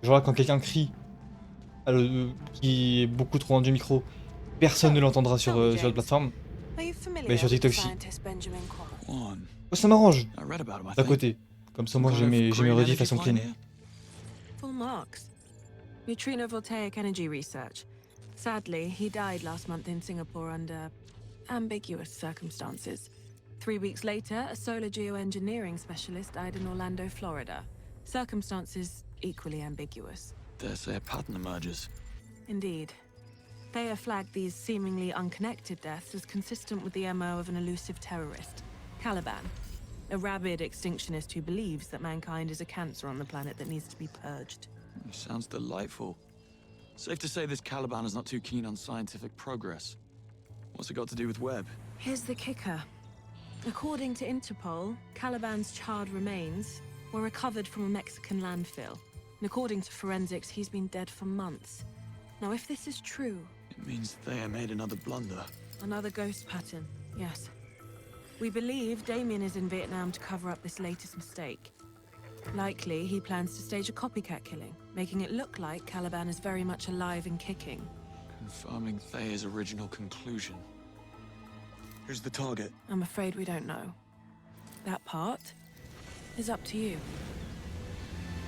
Genre là, quand quelqu'un crie, qui est beaucoup trop loin du micro, personne ne So, l'entendra tell me, sur la James, plateforme. are you Mais familiar sur with the TikTok, si. scientist Benjamin Quam? One. Oh, ça m'arrange, I read about him, I d'à think. côté. Comme ça, Some moi, kind of j'ai mes green rediffs energy façon clean. pioneer? Full marks. Neutrino voltaic energy research. Sadly, he died last month in Singapore under ambiguous circumstances. 3 weeks later, a solar geoengineering specialist died in Orlando, Florida. Circumstances equally ambiguous. Dare say a pattern emerges. Indeed. Thea flagged these seemingly unconnected deaths as consistent with the MO of an elusive terrorist, Caliban, a rabid extinctionist who believes that mankind is a cancer on the planet that needs to be purged. He sounds delightful. Safe to say this Caliban is not too keen on scientific progress. What's it got to do with Webb? Here's the kicker. According to Interpol, Caliban's charred remains were recovered from a Mexican landfill. And according to forensics, he's been dead for months. Now, if this is true... It means Thea made another blunder. Another ghost pattern, yes. We believe Damien is in Vietnam to cover up this latest mistake. Likely, he plans to stage a copycat killing, making it look like Caliban is very much alive and kicking. Confirming Thea's original conclusion. Who's the target? I'm afraid we don't know. That part is up to you.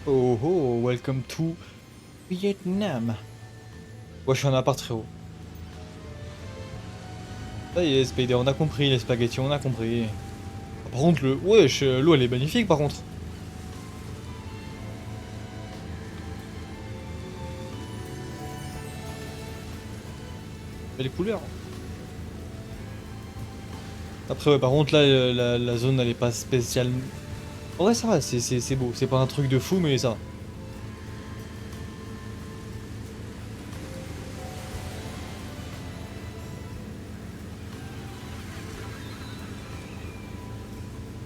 Oh oh, welcome to Vietnam. Ouais, je suis en appart, frérot. Ça y est, Spider, on a compris, les spaghettis, on a compris. Par contre, wesh, l'eau, elle est magnifique, par contre. Belle couleur. Après, ouais, par contre, là, la zone, elle est pas spécialement... En vrai, ça va, c'est beau. C'est pas un truc de fou, mais ça va.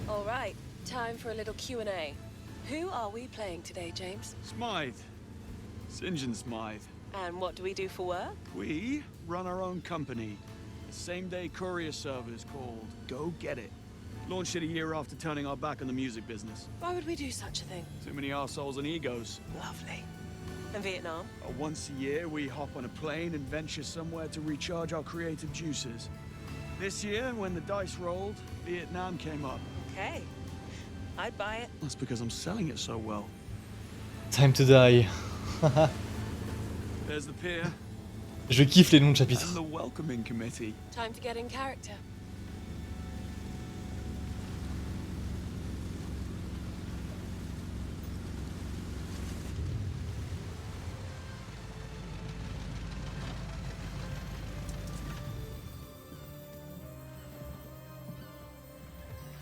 All right, time for a little Q&A. Who are we playing today, James? Smythe. St. John Smythe. And what do we do for work? We run our own company. A same-day courier service called Go Get It. Launched it a year after turning our back on the music business. Why would we do such a thing? Too many arseholes and egos. Lovely. And Vietnam? Once a year, we hop on a plane and venture somewhere to recharge our creative juices. This year, when the dice rolled, Vietnam came up. Okay. I'd buy it. That's because I'm selling it so well. Time to die. There's the pier. Je kiffe les noms de And chapitres. the welcoming committee. Time to get in character.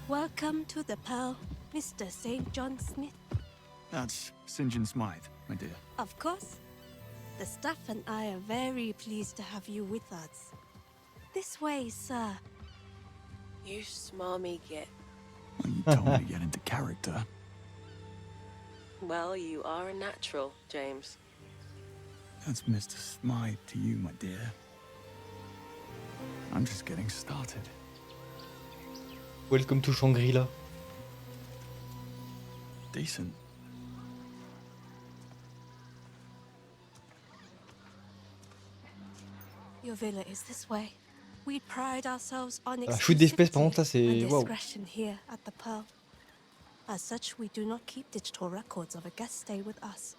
Welcome to the Pearl, Mr. St. John Smith. That's St. John Smythe, my dear. Of course. The staff and I are very pleased to have you with us. This way, sir. You smarmy git. Well, you told me to get into character. Well, you are a natural, James. That's Mr. Smythe to you, my dear. I'm just getting started. Welcome to Shangri-La. Decent. Your villa is this way. We pride ourselves on La shoot d'espèces, par exclusivity contre, là, c'est... and Waouh. discretion here at the Pearl. As such, we do not keep digital records of a guest stay with us.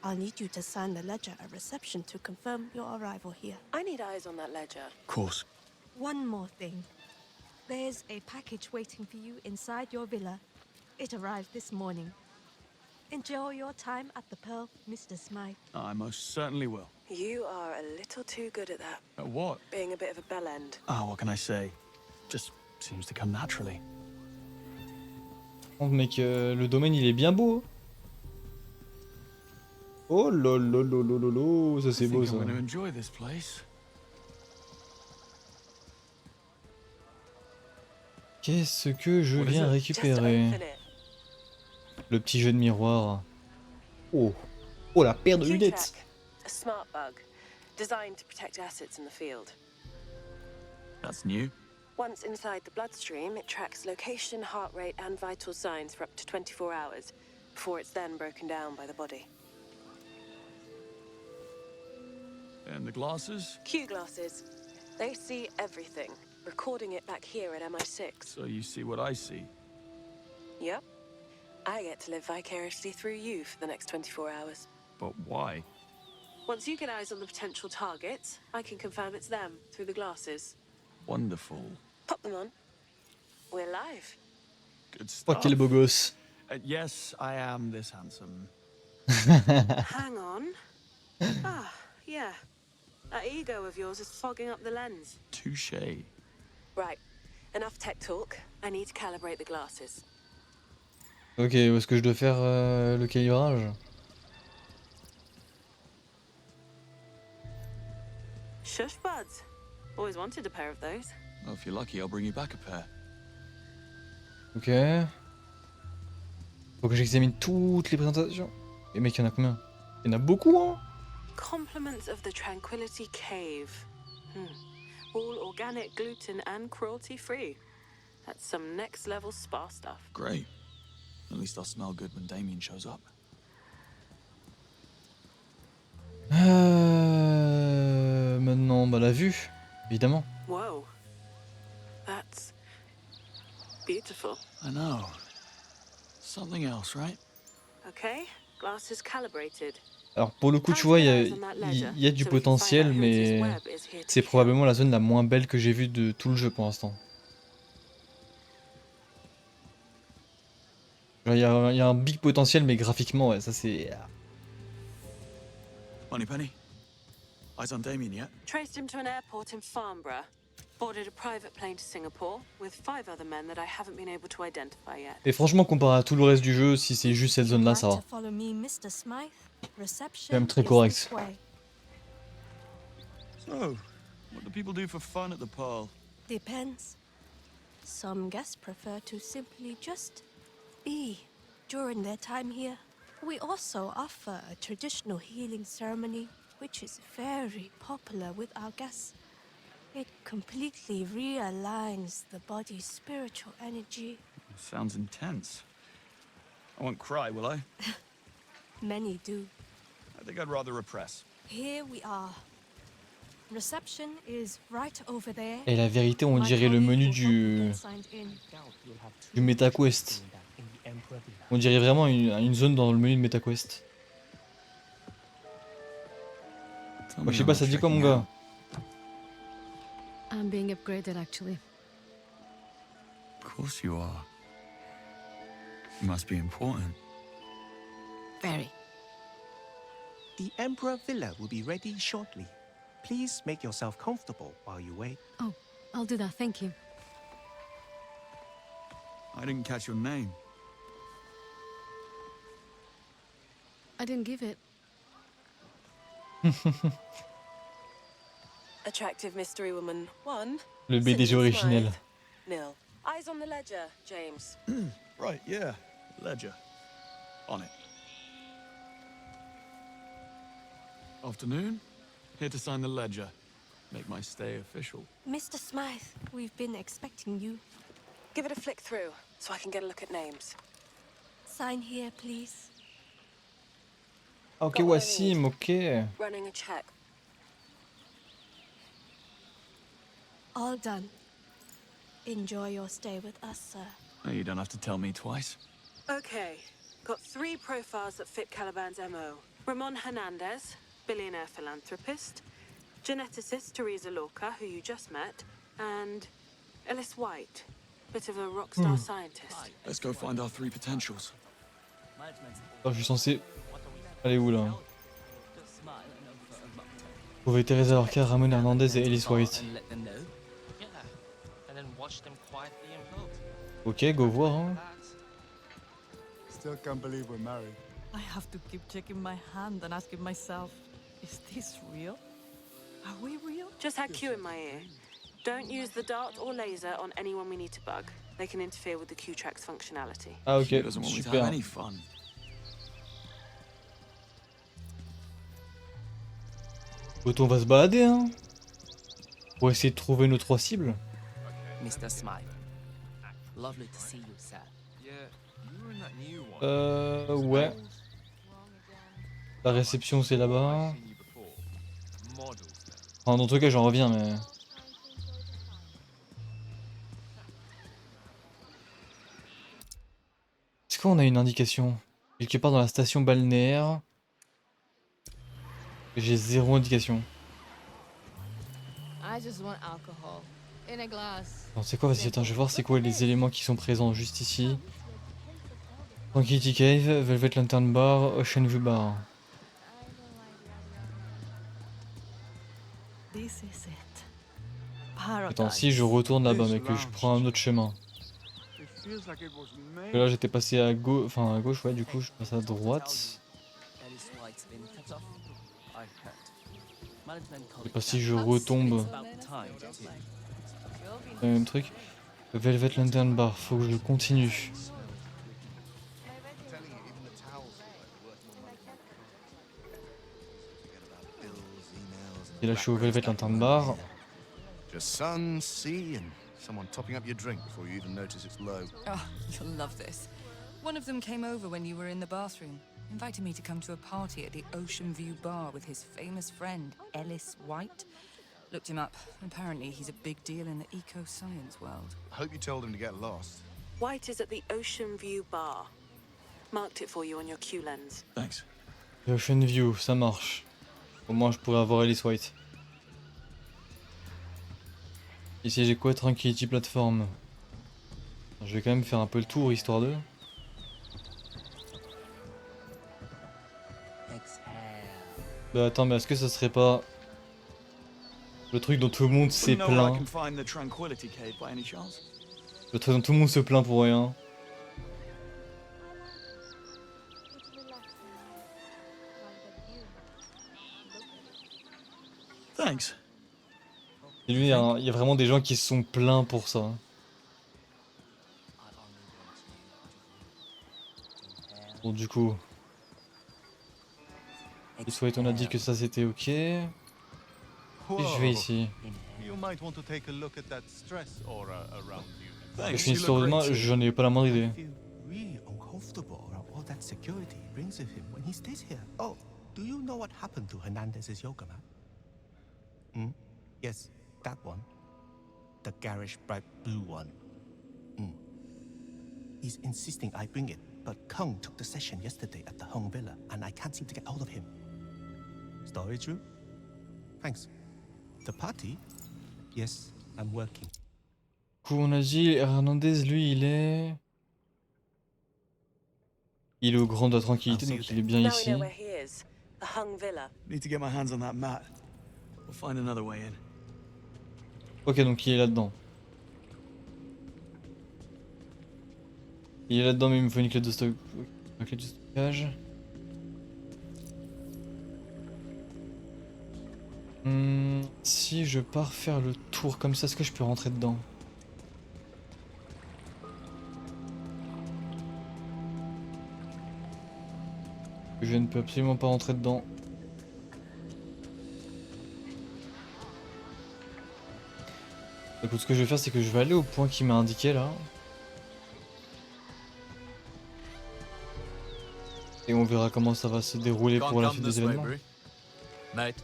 I'll need you to sign the ledger at reception to confirm your arrival here. I need eyes on that ledger. Of course. One more thing. There's a package waiting for you inside your villa. It arrived this morning. Enjoy your time at the Pearl, Mr. Smythe. I most certainly will. You are a little too good at that. At what? Being a bit of a bellend. Ah, what can I say? Just seems to come naturally. Par contre, mec, le domaine, il est bien beau. Oh lolololololo, ça c'est I beau think ça. I'm going to enjoy this place. Qu'est-ce que je What is viens it? Just récupérer? open it. Le petit jeu de miroir. Oh. Oh, la paire de lunettes. Q-Track, a smart bug, designed to protect assets in the field. That's new. Once inside the bloodstream, it tracks location, heart rate, and vital signs for up to 24 hours. before it's then broken down by the body. And the glasses? Q glasses. They see everything, recording it back here at MI6. So you see what I see. Yep. I get to live vicariously through you for the next 24 hours. But why? Once you get eyes on the potential targets, I can confirm it's them through the glasses. Wonderful. Pop them on. We're live. Good Oh, stuff. quel beau gosse. Yes, I am this handsome. Hang on. Ah, yeah. That ego of yours is fogging up the lens. Touché. Right. Enough tech talk. I need to calibrate the glasses. Ok, où est-ce que je dois faire le calibrage? Shush buds. Always wanted a pair of those. Well, if you're lucky, I'll bring you back a pair. Ok. Faut que j'examine toutes les présentations. Et mec, il y en a combien? Il y en a beaucoup, hein? Compliments of the Tranquility Cave. All organic, gluten and cruelty free. That's some next level spa stuff. Great. At least I'll smell good when Damien shows up. Maintenant, bah la vue, évidemment. Whoa. That's beautiful. I know. Something else, right? Okay, glasses calibrated. Alors pour le coup, tu vois, il y a du potentiel, mais c'est probablement la zone la moins belle que j'ai vue de tout le jeu pour l'instant. Il y a un big potentiel, mais graphiquement, ouais, ça c'est... Moneypenny? Eyes on Damien yet? Traced him to an airport in Farnborough. Boarded a private plane to Singapore with 5 other men that I haven't been able to identify yet. Et franchement, comparé à tout le reste du jeu, si c'est juste cette zone-là, ça va. Follow me, Mr. Smythe. Reception C'est même très is correct. this way. So, what do people do for fun at the Pearl? Depends. Some guests prefer to simply just be during their time here. We also offer a traditional healing ceremony, which is very popular with our guests. It completely realigns the body's spiritual energy. Sounds intense. I won't cry, will I? Many do. I think I'd rather repress. Here we are. Reception is right over there. Et la vérité, on My dirait le colleague menu will du get signed in. MetaQuest. On dirait vraiment une zone dans le menu de MetaQuest. Moi, je sais pas, ça dit quoi, mon gars? I'm being upgraded, actually. Of course you are. You must be important. Very. The Emperor Villa will be ready shortly. Please make yourself comfortable while you wait. Oh, I'll do that, thank you. I didn't catch your name. I didn't give it. Attractive mystery woman 1. Le BDG originel. Nil. Eyes on the ledger, James. Right, yeah. Ledger. On it. Afternoon. Here to sign the ledger. Make my stay official. Mr. Smythe, we've been expecting you. Give it a flick through, so I can get a look at names. Sign here, please. Ok, Wassim, ok. Running a check. All done. Enjoy your stay with us, sir. No, you don't have to tell me twice. Okay, got 3 profiles that fit Caliban's MO. Ramon Hernandez, billionaire philanthropist. Geneticist Teresa Lorca, who you just met. And Ellis White, bit of a rock star scientist. Let's go find our 3 potentials. Attends, je suis censé... Aller où, là? Trouver Teresa Lorca, Ramon Hernandez et Ellis White. Ok, go voir, hein. Still can't believe we're married. I have to keep checking my hand and asking myself, is this real? Are we real? Just had Q in my ear. Don't use the dart or laser on anyone we need to bug. They can interfere with the Q-Track's functionality. Ah ok, She doesn't want me to have super. any fun. Autant on va se balader, hein. Pour essayer de trouver nos 3 cibles. Mr. Smythe. Lovely to see you, sir. Yeah, Ouais. La réception c'est là-bas. Enfin, dans tout cas, j'en reviens, mais... Est-ce qu'on a une indication? Quelque part dans la station balnéaire. J'ai zéro indication. I just want alcohol. In a glass. Non, c'est quoi? Vas-y, attends, je vais voir c'est quoi les éléments qui sont présents juste ici. Tranquility Cave, Velvet Lantern Bar, Ocean View Bar. This is it. Attends, si je retourne là-bas, mais que je prends un autre chemin. Parce que là, j'étais passé à gauche, enfin à gauche, ouais, du coup, je passe à droite. Je sais pas si je retombe. Le même truc. Velvet Lantern Bar, faut que je continue. Et là, je suis au Velvet Lantern Bar. Just sun, sea, and someone topping up your drink before you even notice it's low. Oh, you'll love this. One of them came over when you were in the bathroom. Invited me to come to a party at the Ocean View Bar with his famous friend, Ellis White. Looked him up. Apparently, he's a big deal in the eco-science world. I hope you told him to get lost. White is at the Ocean View Bar. Marked it for you on your Q lens. Thanks. Ocean View, ça marche. Au moins, je pourrais avoir Ellis White. Ici, j'ai quoi? Tranquility Platform. Je vais quand même faire un peu le tour, histoire de... Bah attends, mais est-ce que ça serait pas... le truc dont tout le monde s'est plaint? Le truc dont tout le monde se plaint pour rien. Thanks. Et lui, il y a vraiment des gens qui se sont plaints pour ça. Bon, du coup... Soit on a dit que ça c'était ok. Et je vais ici. Je finis sur demain, j'en ai pas la moindre idée. Really uncomfortable around all that security he brings with him when he stays here. Oh, do you know what happened to Hernandez's yoga mat? Hmm? Yes, that one. The garish bright blue one. Hmm. He's insisting I bring it, but Kung took the session yesterday at the Hung Villa, and I can't seem to get hold of him. Story true? Thanks. The party? Yes, I'm working. Du coup, on a dit Hernandez, lui, il est... Il est au Grand de la Tranquillité, donc il est bien ici. Need to get my hands on that mat. We'll find another way in. Ok, donc il est là-dedans. Il est là-dedans, mais il me faut une clé de stockage. Si je pars faire le tour comme ça, est-ce que je peux rentrer dedans? Je ne peux absolument pas rentrer dedans. Écoute, ce que je vais faire, c'est que je vais aller au point qui m'a indiqué là. Et on verra comment ça va se dérouler pour la suite des événements. Mate,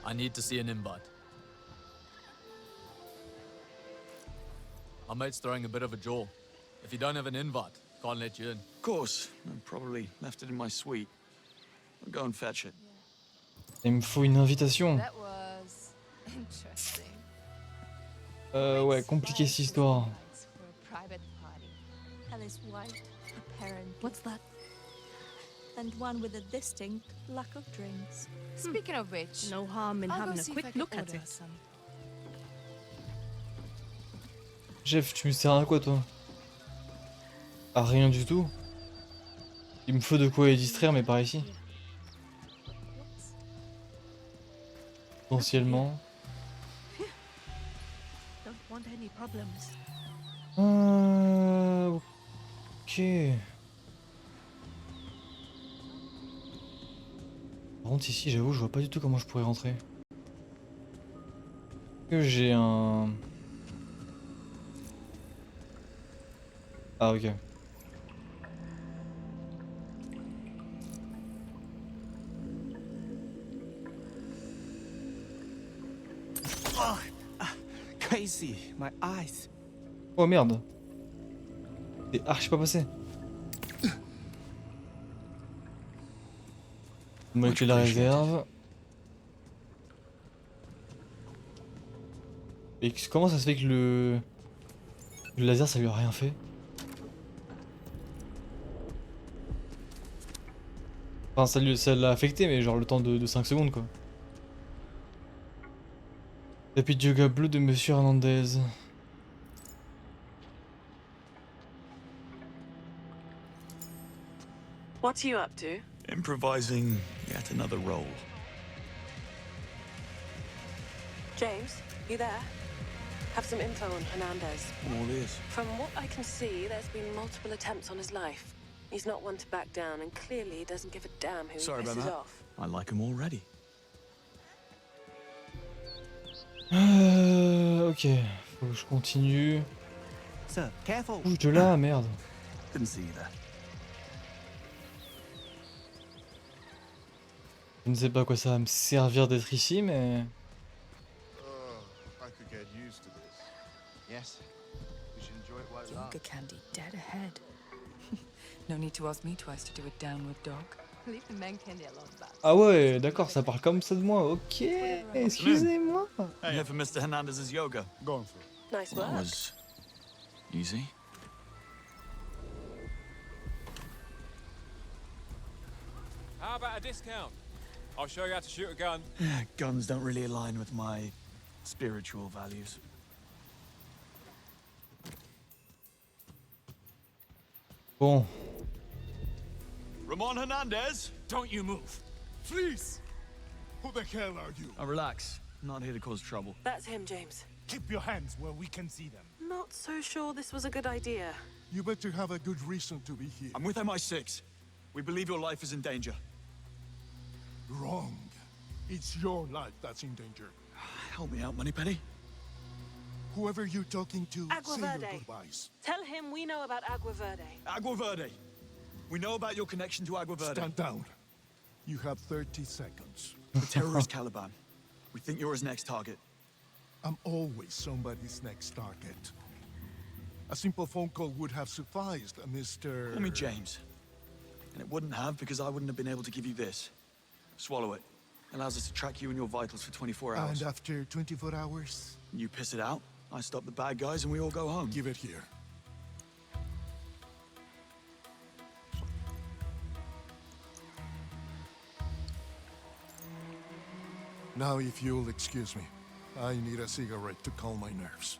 I need to see an invite. Our mate's throwing a bit of a jaw. If you don't have an invite, can't let you in. Of course. I probably left it in my suite. I'll go and fetch it. Il me faut une invitation. That was interesting. Ouais, compliqué cette histoire. Alice White, apparently. What's that? And one with a distinct lack of drinks. Speaking of which, No harm in I'll go having a see if I quick can look at order it. some. Jeff, tu me sers à quoi toi? À rien du tout. Il me faut de quoi les distraire, mais par ici. Potentiellement. Don't want any problems. Ok. Par contre ici, j'avoue, je vois pas du tout comment je pourrais rentrer. Que j'ai un... Ah ok. Crazy, my eyes. Oh merde. C'est archi pas passé. Molécule de la réserve. Et comment ça se fait que le laser ça lui a rien fait? Enfin ça l'a affecté mais genre le temps de 5 secondes quoi. Tapis de yoga bleu de Monsieur Hernandez. What are you up to? Improvising yet another role. James, you there? Have some info on Hernandez. All ears. From what I can see, there's been multiple attempts on his life. He's not one to back down, and clearly doesn't give a damn who Sorry he about pisses that. off. I like him already. Ok, faut que je continue. Sir, careful. Bouge de là, merde. Didn't see you there. Je ne sais pas à quoi ça va me servir d'être ici, mais... I could get used to this. Yes. We should enjoy it while it Yoga lasts. candy dead ahead. No need to ask me twice to do a downward dog. Leave the men candy alone, Bab. Ah ouais, d'accord, ça parle comme ça de moi, ok, excusez-moi. Hey, here for Mr. Hernandez's yoga. Going for it. Nice That work. was easy. How about a discount? I'll show you how to shoot a gun. Guns don't really align with my spiritual values. Bon, Ramon Hernandez? Don't you move. Please! Who the hell are you? Relax. I'm not here to cause trouble. That's him, James. Keep your hands where we can see them. Not so sure this was a good idea. You better have a good reason to be here. I'm with MI6. We believe your life is in danger. Wrong. It's your life that's in danger. Help me out, Moneypenny. Whoever you're talking to, Agua say your Verde. goodbyes. Tell him we know about Agua Verde. Agua Verde. We know about your connection to Agua Verde. Stand down. You have 30 seconds. The terrorist Caliban. We think you're his next target. I'm always somebody's next target. A simple phone call would have sufficed, Mr. Call me James. And it wouldn't have because I wouldn't have been able to give you this. Swallow it. Allows us to track you and your vitals for 24 hours. And after 24 hours? You piss it out, I stop the bad guys, and we all go home. Give it here. Now, if you'll excuse me, I need a cigarette to calm my nerves.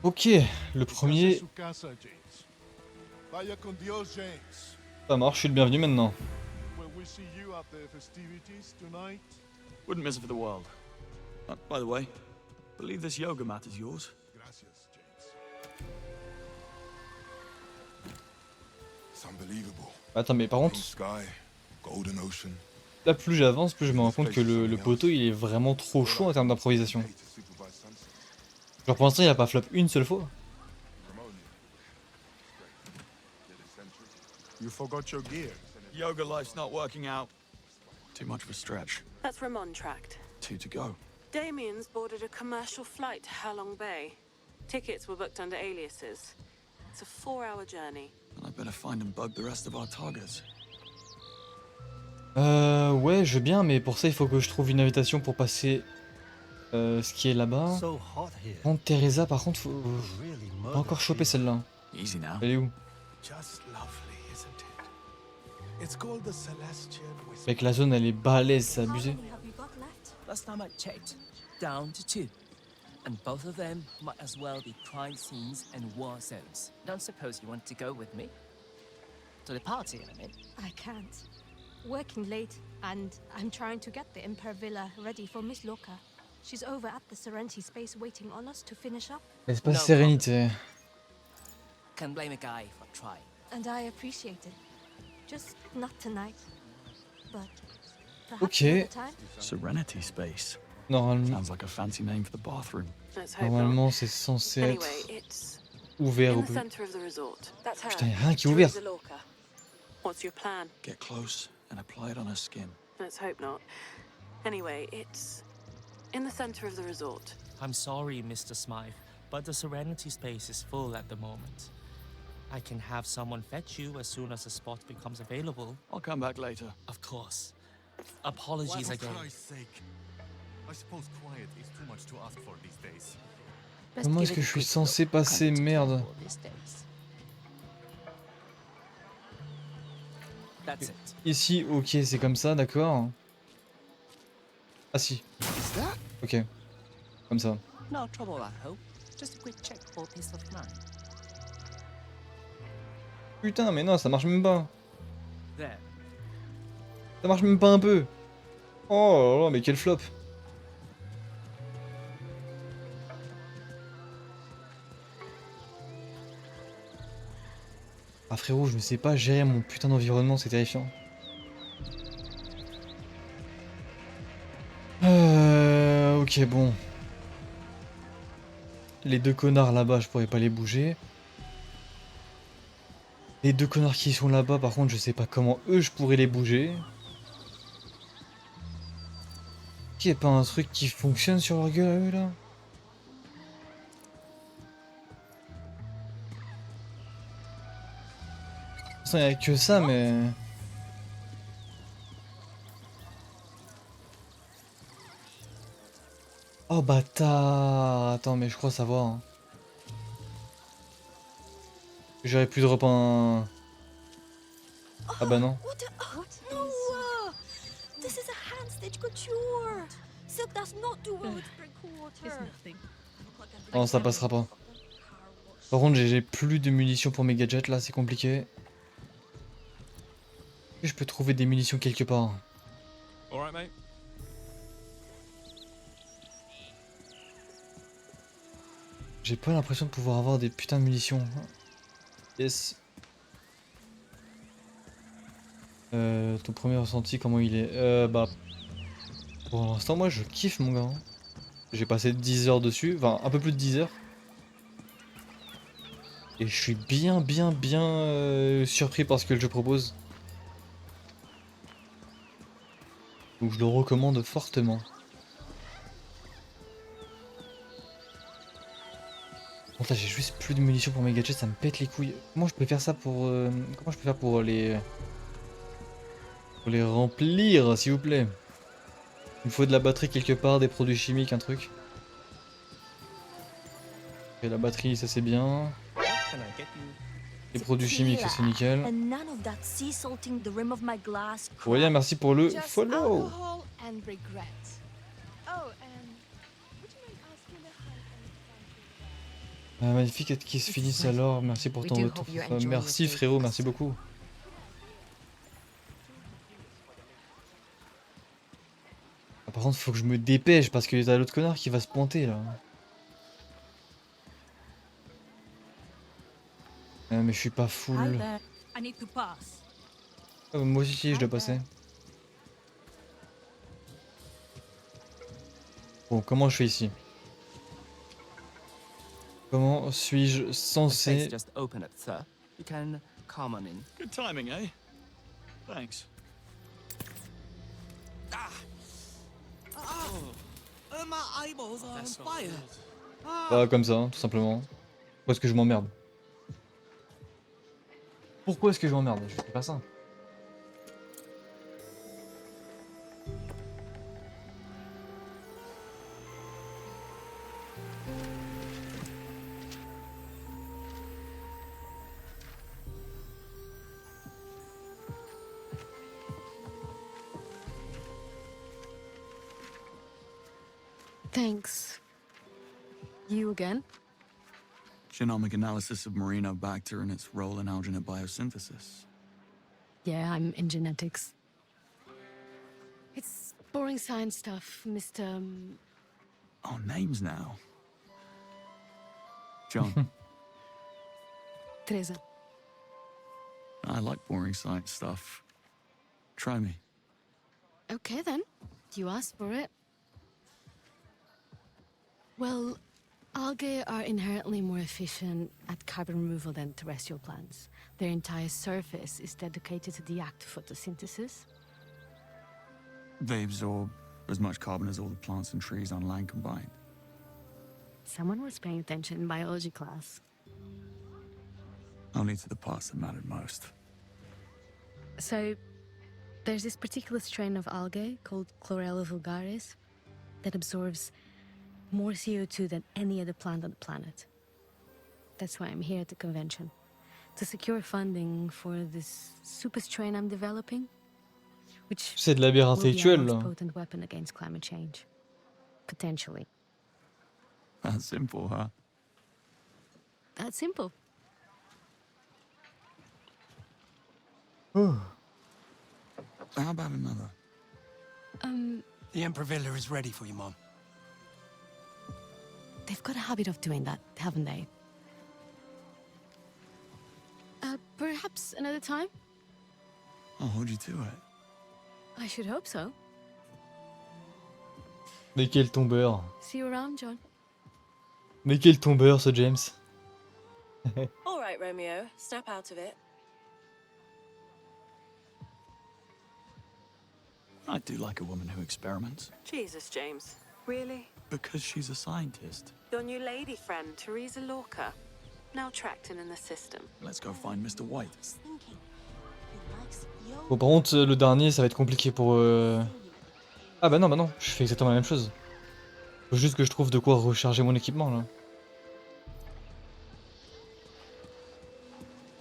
ok, le premier, Su casa, James. Vaya con Dios, James. ça marche, je suis le bienvenu maintenant. Will we see you at the festivities tonight? Wouldn't miss it for the world. By the way, believe this yoga mat is yours. Gracias, James. It's unbelievable. Attends, mais par contre, Blue sky, golden ocean. là plus j'avance, plus je me rends compte que le poteau il est vraiment trop chaud en termes d'improvisation. Genre pour l'instant il a pas flop une seule fois. You forgot your gear. Yoga life's not working out. Too much of a stretch. That's Ramon tracked. 2 to go. Damien's boarded a commercial flight to Halong Bay. Tickets were booked under aliases. It's a 4-hour journey. And I better find and bug the rest of our targets. Ouais, je veux bien, mais pour ça il faut que je trouve une invitation pour passer ce qui est là-bas. So hot here. Bon, Teresa par contre, faut Really pas encore choper celle-là. Easy now. Elle est où? Just lovely, isn't it? It's called the Celestial Whisper. Mec, la zone elle est balèze, c'est How abusé. many have you got left? Last time I checked, down to 2. And both of them might as well be crime scenes and war zones. Don't suppose you want to go with me? To the party, I mean. I can't. Working late, and I'm trying to get the Emperor Villa ready for Miss Loca. She's over at the Serenity space waiting on us to finish up. Espace Sérénité. Can blame a guy for trying. And I appreciate it. Just not tonight. But perhaps Okay. another time. Serenity space. Normalement, Sounds like a fancy name for the bathroom. Let's hope not. normalement c'est censé être Anyway, it's ouvert in au the plus. center of the resort. That's her. Putain, y a rien qui est ouvert. Teresa Lorca. What's your plan? Get close and apply it on her skin. Let's hope not. Anyway, it's in the center of the resort. I'm sorry, Mr. Smythe, but the Serenity space is full at the moment. I can have someone fetch you as soon as a spot becomes available. I'll come back later. Of course. Apologies again. For Christ's sake. I suppose quiet is too much to ask for these days. Comment est-ce que je suis censé passer, merde? That's it. Ici, ok, c'est comme ça, d'accord. Ah si. Ok. Comme ça. No trouble, I hope. Just a quick check for peace of mind. Putain, mais non, ça marche même pas. There. Ça marche même pas un peu. Oh là là, mais quel flop. Ah frérot, je ne sais pas gérer mon putain d'environnement, c'est terrifiant. Ok, bon. Les deux connards là-bas, je pourrais pas les bouger. Les deux connards qui sont là-bas, par contre, je sais pas comment eux, je pourrais les bouger. Qu'il n'y ait pas un truc qui fonctionne sur leur gueule à eux, là? Il n'y a que ça, mais... Oh bâtard! Attends, mais je crois savoir. Hein. J'aurais pu drop un... Ah bah non. What? No! This is a hand-stitch couture. Silk does not do well with spring water. Non, ça passera pas. Par contre, j'ai plus de munitions pour mes gadgets, là, c'est compliqué. Je peux trouver des munitions quelque part. Alright, mate. J'ai pas l'impression de pouvoir avoir des putains de munitions. Yes. Ton premier ressenti, comment il est? Bah... Pour l'instant, moi, je kiffe, mon gars. J'ai passé 10 heures dessus. Enfin, un peu plus de 10 heures. Et je suis bien surpris par ce que le jeu propose. Donc je le recommande fortement. Bon, j'ai juste plus de munitions pour mes gadgets, ça me pète les couilles. Comment je peux faire ça pour... Comment je peux faire pour les... Pour les remplir, s'il vous plaît? Il me faut de la batterie quelque part, des produits chimiques, un truc. Et la batterie, ça c'est bien. Les produits chimiques, ça c'est nickel. Aurélien, merci pour le follow. Magnifique qui se finisse alors, merci pour ton retour. Merci frérot, merci beaucoup. Ah, par contre, faut que je me dépêche parce qu'il y a l'autre connard qui va se pointer là. Mais je suis pas full. Moi aussi, je dois passer. Bon, comment je fais ici? Comment suis-je censé... Good timing, eh? Thanks. Voilà, comme ça, tout simplement. Pourquoi est-ce que je m'emmerde? Pourquoi est-ce que je m'emmerde? Je fais pas ça. Thanks. You again? Genomic analysis of Merino-Bacter and its role in alginate biosynthesis. Yeah, I'm in genetics. It's boring science stuff, Mr. Oh, names now. John. Teresa. I like boring science stuff. Try me. Okay then. You asked for it. Well, algae are inherently more efficient at carbon removal than terrestrial plants. Their entire surface is dedicated to the act of photosynthesis. They absorb As much carbon as all the plants and trees on land combined. Someone was paying attention in biology class. Only to the parts that mattered most. So, there's this particular strain of algae called Chlorella vulgaris that absorbs more CO2 than any other plant on the planet. That's why I'm here at the convention. To secure funding for this super strain I'm developing, which C'est de la bière will be our intellectuelle, most là. potent weapon against climate change. Potentially. That's simple, huh? That's simple. How about another? The Emperor Villa is ready for you, Mom. They've got a habit of doing that, haven't they? Perhaps another time? I'll hold you to it. I should hope so. Mais quel tombeur. See you around, John. Mais quel tombeur, ce James. All right, Romeo, snap out of it. I do like a woman who experiments. Jesus, James. Really? Because she's a scientist. Your new lady friend, Teresa Lorca. Now tracked in the system. Let's go find Mr. White. Bon, par contre, le dernier, ça va être compliqué pour... Ah bah non, je fais exactement la même chose. Faut juste que je trouve de quoi recharger mon équipement, là.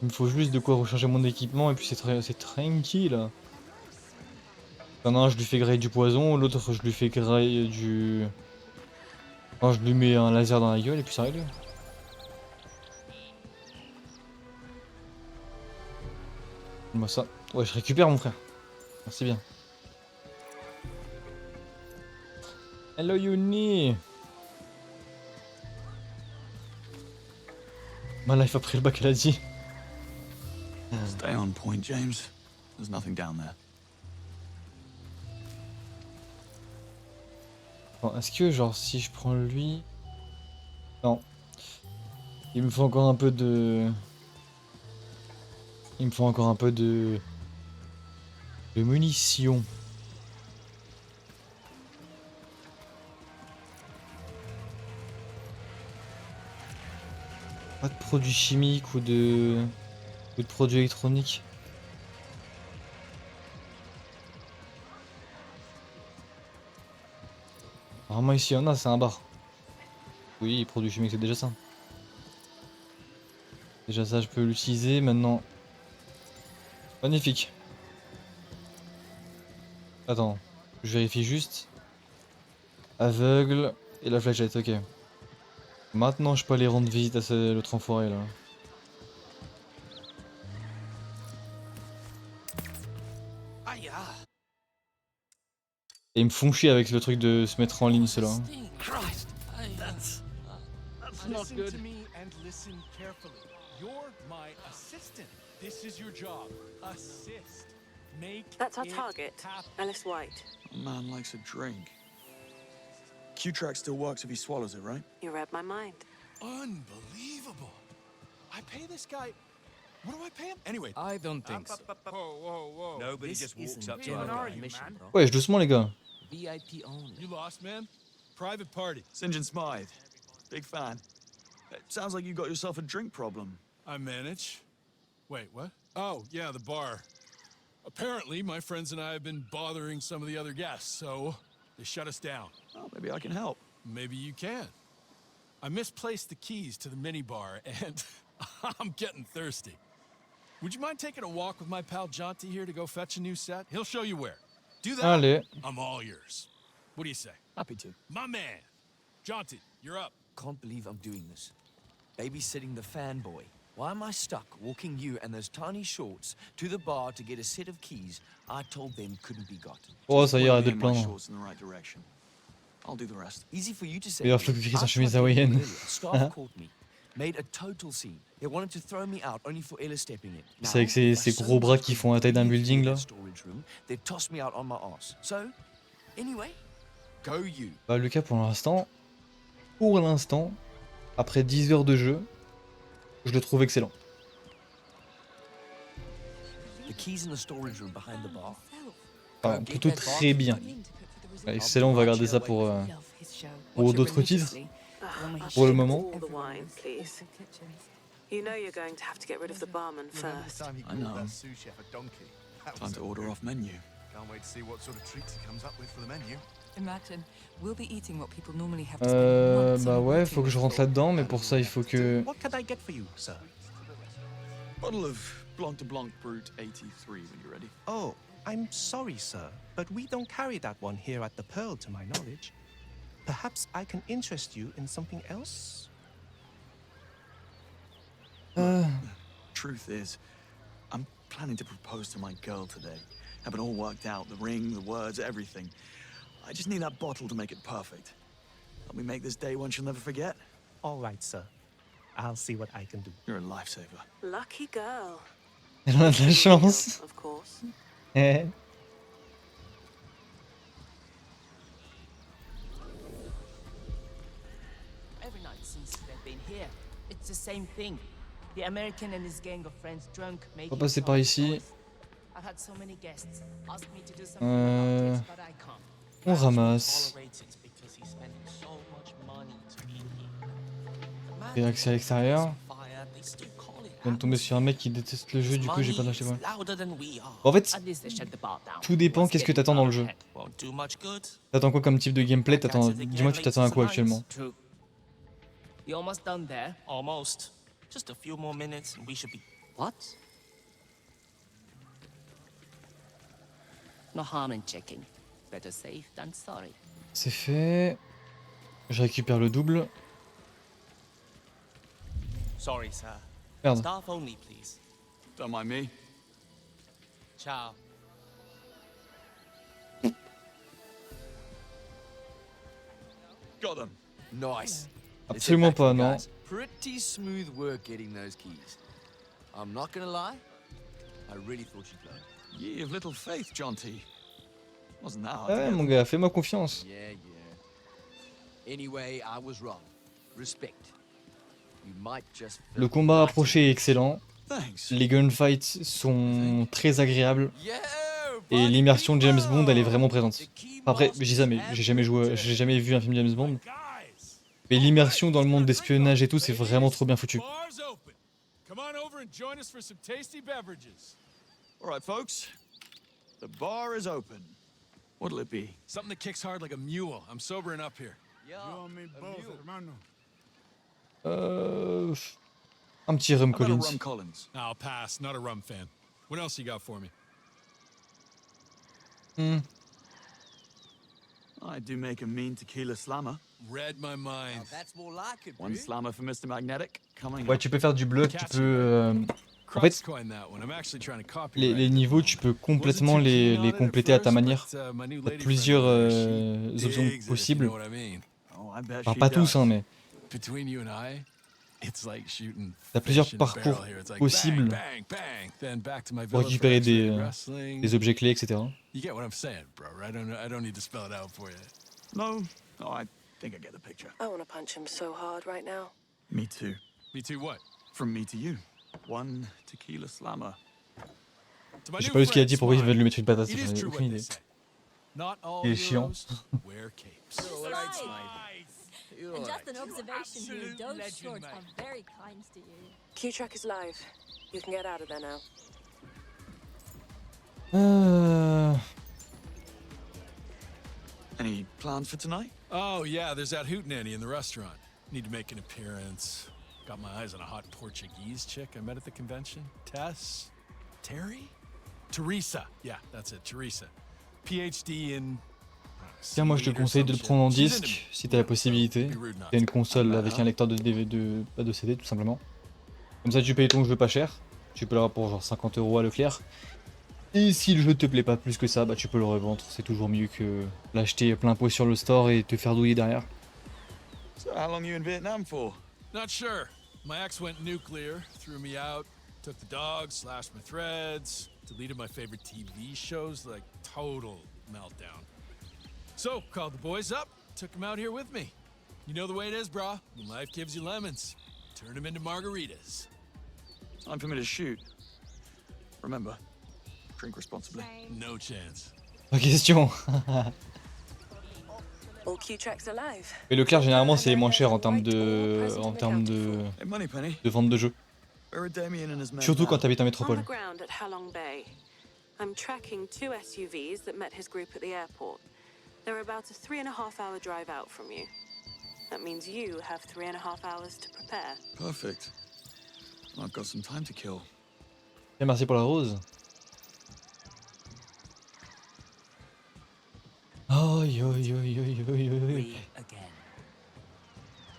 Il me faut juste de quoi recharger mon équipement, et puis c'est tranquille. T'en as un, je lui fais grailler du poison, l'autre, je lui fais grailler du... Enfin, je lui mets un laser dans la gueule, et puis ça règle. Moi ça. Ouais, je récupère mon frère. Merci bien. Hello Yuni. Ma life après le bac, elle a dit. Stay on point, James. There's nothing down there. Bon, est-ce que genre si je prends lui... Non. Il me faut encore un peu de... Il me faut encore un peu de munitions. Pas de produits chimiques ou de produits électroniques. Vraiment ici il y en a, c'est un bar. Oui, produits chimiques c'est déjà ça. Déjà ça je peux l'utiliser maintenant. Magnifique. Attends, je vérifie juste. Aveugle et la fléchette, ok. Maintenant je peux aller rendre visite à l'autre enfoiré là. Et ils me font chier avec le truc de se mettre en ligne ceux-là. Listen to me and listen carefully. You're my assistant. This is your job. Assist. Make That's our it target, happen. Alice White. A man likes a drink. Q-Track still works if he swallows it, right? You read my mind. Unbelievable. I pay this guy. What do I pay him? Anyway. I don't think so. Whoa, whoa, whoa. Nobody This just walks isn't up to fair. our What are guy. you, man? Ouais, doucement les gars. VIP only. You lost, man? Private party. St. John Smythe. Big fan. It sounds like you got yourself a drink problem. I manage. Wait, what? Oh, yeah, the bar. Apparently, my friends and I have been bothering some of the other guests, so they shut us down. Oh, maybe I can help. Maybe you can. I misplaced the keys to the minibar, and I'm getting thirsty. Would you mind taking a walk with my pal Jonty here to go fetch a new set? He'll show you where. Do that. Allez. I'm all yours. What do you say? Happy to. My man. Jonty, you're up. Can't believe I'm doing this. Babysitting the fanboy. Why am I stuck walking you and those tiny shorts to the bar to get a set of keys I told them couldn't be got? Oh, ça y est, arrête de Point te me and my plaindre. shorts in the right direction. I'll do the rest. Easy for you to say. Il va falloir que tu sa I chemise tried to hawaïenne. earlier. Staff caught me. Made a total scene. They wanted to throw me out only for Ella stepping in. C'est avec ces gros bras qui font la taille d'un building là. Storage room. They tossed me out on my ass. So, anyway, go you. Bah Lucas pour l'instant, après 10 heures de jeu, je le trouve excellent. The keys in the storage room behind the bar. Enfin, plutôt très bien. Excellent, on va garder ça pour d'autres titres. Pour le moment. All the wine, please. You know you're going to have to get rid of the barman first. I know. Time to order off menu. Can't wait to see what sort of treats he comes up with for the menu. Imagine, we'll be eating what people normally have to spend months Bah on ouais, waiting faut que je rentre là-dedans, mais pour ça il faut que... What can I get for you, sir? Bottle of Blanc de Blanc Brut 83 when you're ready. Oh, I'm sorry, sir, but we don't carry that one here at the Pearl, to my knowledge. Perhaps I can interest you in something else? Truth is, I'm planning to propose to my girl today. Have it all worked out, the ring, the words, everything. I just need that bottle to make it perfect. Help me make this day one she'll never forget. All right, sir. I'll see what I can do. You're a lifesaver. Lucky girl. Elle en a de la chance. Of course. Eh. Every night since they've been here, it's the same thing. The American and his gang of friends drunk, On va making passer par ici. I've had so many guests ask me to do something about it, but I can't. On ramasse. Because he spent so much money to be here. Et accès à l'extérieur. Fire, they still call it. Je viens de tomber sur un mec qui déteste le jeu, du coup j'ai pas d'acheter. Louder than we are. En fait, At least they shut the bar down. tout dépend qu'est-ce que t'attends dans le jeu. Won't do much good. T'attends quoi comme type de gameplay? Dis-moi tu t'attends à quoi actuellement? True. You're almost done there. Almost. Just a few more minutes and we should be... What? No harm in checking. Better safe than sorry. C'est fait. Je récupère le double. Sorry, sir. Merde. Staff only, please. Don't mind me. Ciao. Got them. Nice. Absolument pas, non. Pretty smooth work getting those keys. I'm not gonna lie, I really thought you'd learn. Ye of little faith, Jonty. Wasn't that hard Ah to ouais, get mon gars, fais-moi confiance. Yeah. Anyway, I was wrong. Respect. You might just Le combat rapproché est excellent. Thanks. Les gunfights sont très agréables. Et l'immersion de James Bond, elle est vraiment présente. Après, je dis ça, mais j'ai jamais vu un film James Bond. Mais l'immersion dans le monde d'espionnage et tout, c'est vraiment trop bien foutu. Bar's open. Come on over and join us for some tasty beverages. All right, folks. The bar is open. What'll it be? Something that kicks hard like a mule. I'm sobering up here. Un petit Rum How about a Collins. rum Collins? I'll pass. Not a rum fan. What else you got for me? I do make a mean tequila slammer. Read my mind. That's more like it, One slammer for Mr. Magnetic. Coming Ouais, up. tu peux faire du bluff, tu peux... En fait, Crosscoin that one. I'm actually trying to copy. les niveaux, tu peux complètement les compléter à ta manière. T'as plusieurs options possibles. Oh, I bet Enfin, she pas tous, does. hein, mais Between you and I, it's like shooting t'as plusieurs fish in a parcours barrel here. It's like possibles bang, bang, bang. Then back to my pour villa for récupérer X-ray des wrestling. objets clés, etc. You get what I'm saying, bro, right? I don't need to spell it out for you. No, I think I get the picture. I want to punch him so hard right now. Me too. Me too what? From me to you. One tequila slammer. To my Je sais new pas ce qu'il a dit, friends, pourquoi ils mine, veulent lui mettre une patate, it is j'en ai true aucune what they idée. say. Not all Il est chiant. heroes wear capes. And just an observation here, those shorts are very kind to you. Q-Track is live. You can get out of there now. Any plans for tonight? Oh, yeah, there's that hootenanny in the restaurant. Need to make an appearance. Got my eyes on a hot Portuguese chick I met at the convention. Tess? Terry? Teresa. Yeah, that's it, Teresa. PhD in... Tiens, moi je te conseille de le prendre en disque si t'as la possibilité. T'as une console avec un lecteur de DVD, pas de CD tout simplement. Comme ça tu payes ton jeu pas cher. Tu peux l'avoir pour genre 50 € à Leclerc. Et si le jeu te plaît pas plus que ça, bah tu peux le revendre. C'est toujours mieux que l'acheter plein pot sur le store et te faire douiller derrière. So how long you in Vietnam for? Not sure. My ex went nuclear, threw me out, took the dog, slashed my threads, deleted my favorite TV shows, like total meltdown. So, called the boys up, took them out here with me. You know the way it is, brah. When life gives you lemons, turn them into margaritas. Time for me to shoot. Remember, drink responsibly. No chance. Pas question. All Q-Treks alive. Mais Leclerc, généralement, c'est les moins cher en termes Right, all de, present en and termes accounted Hey, Moneypenny, de vente de jeux. where are Damien and his men Surtout quand now? t'habites en On métropole. the ground at Halong Bay. I'm tracking 2 SUVs that met his group at the airport. They're about a 3.5-hour drive out from you. That means you have 3.5 hours to prepare. Perfect. I've got some time to kill. Et merci pour la rose. Aïe aïe aïe aïe aïe aïe.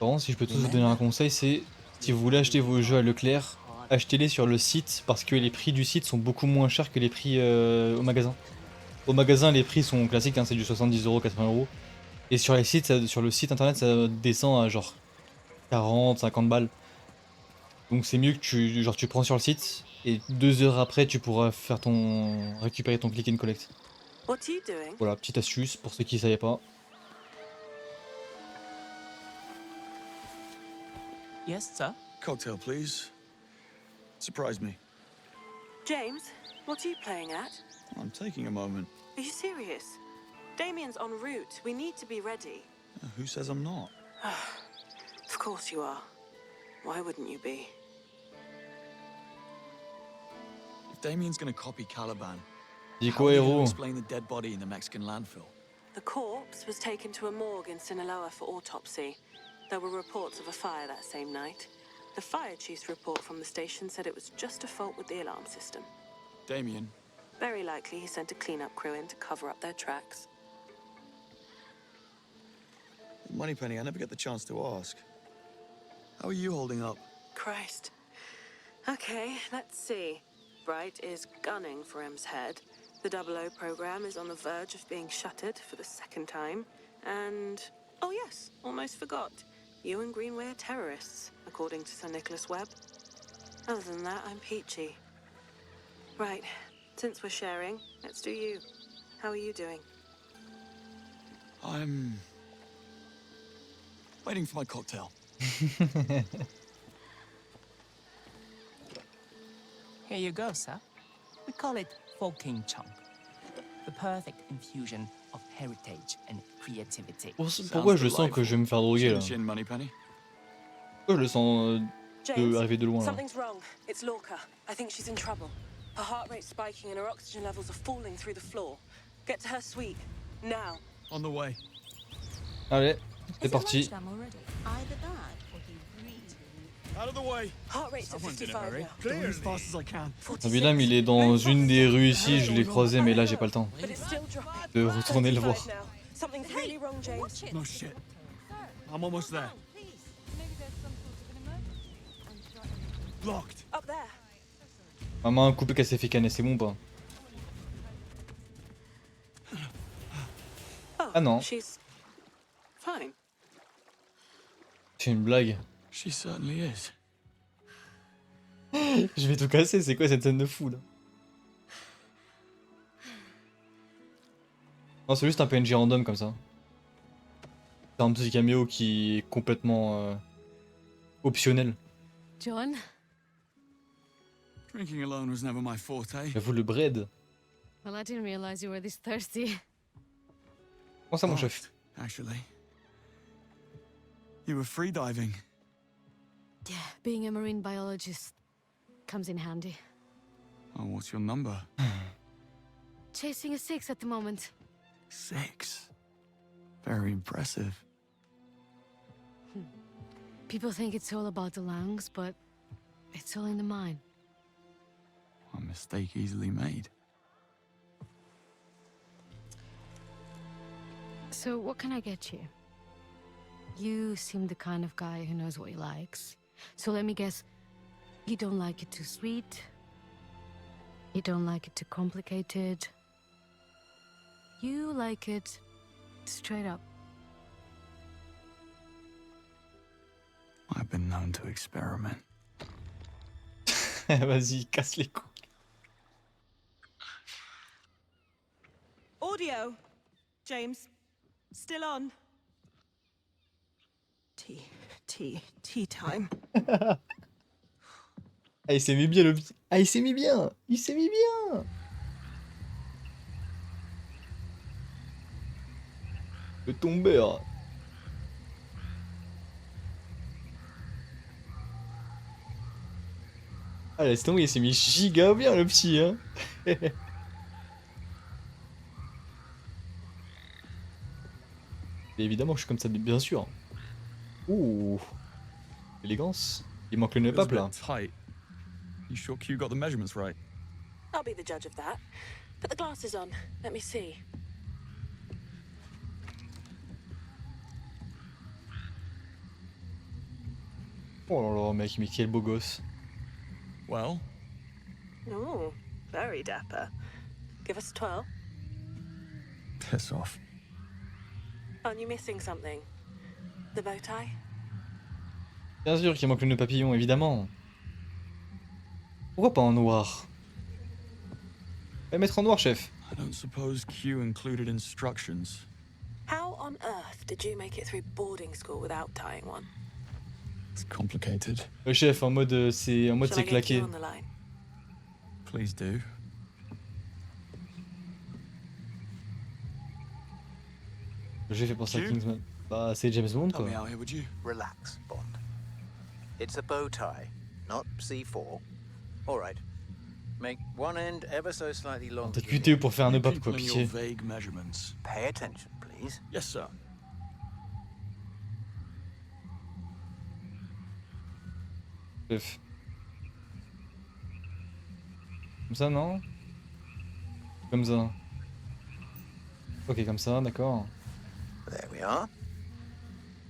Par contre, si je peux tous vous donner un conseil, c'est si vous voulez acheter vos jeux à Leclerc, achetez-les sur le site parce que les prix du site sont beaucoup moins chers que les prix au magasin. Au magasin, les prix sont classiques, hein, c'est du 70 €, 80 €. Et sur les sites, sur le site internet, ça descend à genre 40, 50 balles. Donc c'est mieux que tu prends sur le site et 2 heures après, tu pourras faire récupérer ton click and collect. What are you doing? Voilà, petite astuce pour ceux qui ne savaient pas. Yes, sir? Cocktail, please. Surprise me. James, what are you playing at? I'm taking a moment. Are you serious? Damien's en route. We need to be ready. Who says I'm not? Of course you are. Why wouldn't you be? If Damien's gonna copy Caliban, Dis how quoi, are you gonna héros? explain the dead body in the Mexican landfill? The corpse was taken to a morgue in Sinaloa for autopsy. There were reports of a fire that same night. The fire chief's report from the station said it was just a fault with the alarm system. Damien, Very likely he sent a cleanup crew in to cover up their tracks. Moneypenny, I never get the chance to ask. How are you holding up? Christ. Okay, let's see. Bright is gunning for M's head. The 00 program is on the verge of being shuttered for the 2nd time. And, oh yes, almost forgot. You and Greenway are terrorists, according to Sir Nicholas Webb. Other than that, I'm peachy. Right, since we're sharing, let's do you. How are you doing? I'm waiting for my cocktail. Here you go, sir. We call it Folking Chunk. The perfect infusion of heritage and creativity. Pourquoi je sens que je vais me faire droguer là? Chin, Moneypenny. Pourquoi je le sens James, arriver de loin là? something's wrong. It's Lorca. I think she's in trouble. Her heart rate's spiking and her oxygen levels are falling through the floor. Get to her suite, now. On the way. Allez, c'est parti. Either that or he really. Out of the way. Heart rate's at 55 now. Going as fast as I can. William, il est dans une des rues ici, je l'ai croisé, mais là j'ai pas le temps But it's still dropping. de retourner le voir. 35 now. Something's really wrong, James. No shit. I'm almost there. Locked. Up there. Maman a coupé qu'elle s'est fait canner, c'est bon ou pas? Ah non, She's fine. c'est une blague. She certainly is. Je vais tout casser, c'est quoi cette scène de fou là? Non, c'est juste un PNJ random comme ça. C'est un petit caméo qui est complètement optionnel. John? Drinking alone was never my forte. J'avoue, le bread. Well, I didn't realize you were this thirsty. Comment ça, mon chef? Actually, you were free diving. Yeah, being a marine biologist comes in handy. Oh, what's your number? Chasing a 6 at the moment. 6. Very impressive. People think it's all about the lungs, but it's all in the mind. A mistake easily made. So, what can I get you? You seem the kind of guy who knows what he likes. So let me guess, you don't like it too sweet. You don't like it too complicated. You like it straight up. I've been known to experiment. Vas-y, casse les couilles. Audio. James. Still on. Tea time. Ah, il s'est mis bien le... Ah, il s'est mis bien. Il s'est mis bien. De tomber. Ah laisse tomber, il s'est mis giga bien le petit hein. Et évidemment je suis comme ça, bien sûr. Ouh. Élégance. Il manque le nœud pape là. Tight. You sure Q got the measurements right? I'll be the judge of that. Put the glasses on. Let me see. Oh là là mec, mais quel beau gosse. Well? Oh, very dapper. Give us 12. Piss off. Aren't you missing something? The bow tie? Bien sûr qu'il manque le nœud papillon, évidemment. Pourquoi pas en noir? Va mettre en noir, chef. I don't suppose Q included instructions. How on earth did you make it through boarding school without tying one? It's complicated. Le chef en mode c'est Shall I get claqué. Q on the line? Please do. J'ai fait penser à Kingsman. Bah c'est James Bond quoi. Relax, Bond. It's a bow tie, not C4. All right. Make one end ever so slightly longer. T'as QTE pour faire un nœud pape quoi, People in pitié. your vague measurements. Pay attention, please. Yes, sir. Chef. Comme ça non? Comme ça. Ok comme ça, d'accord. There we are.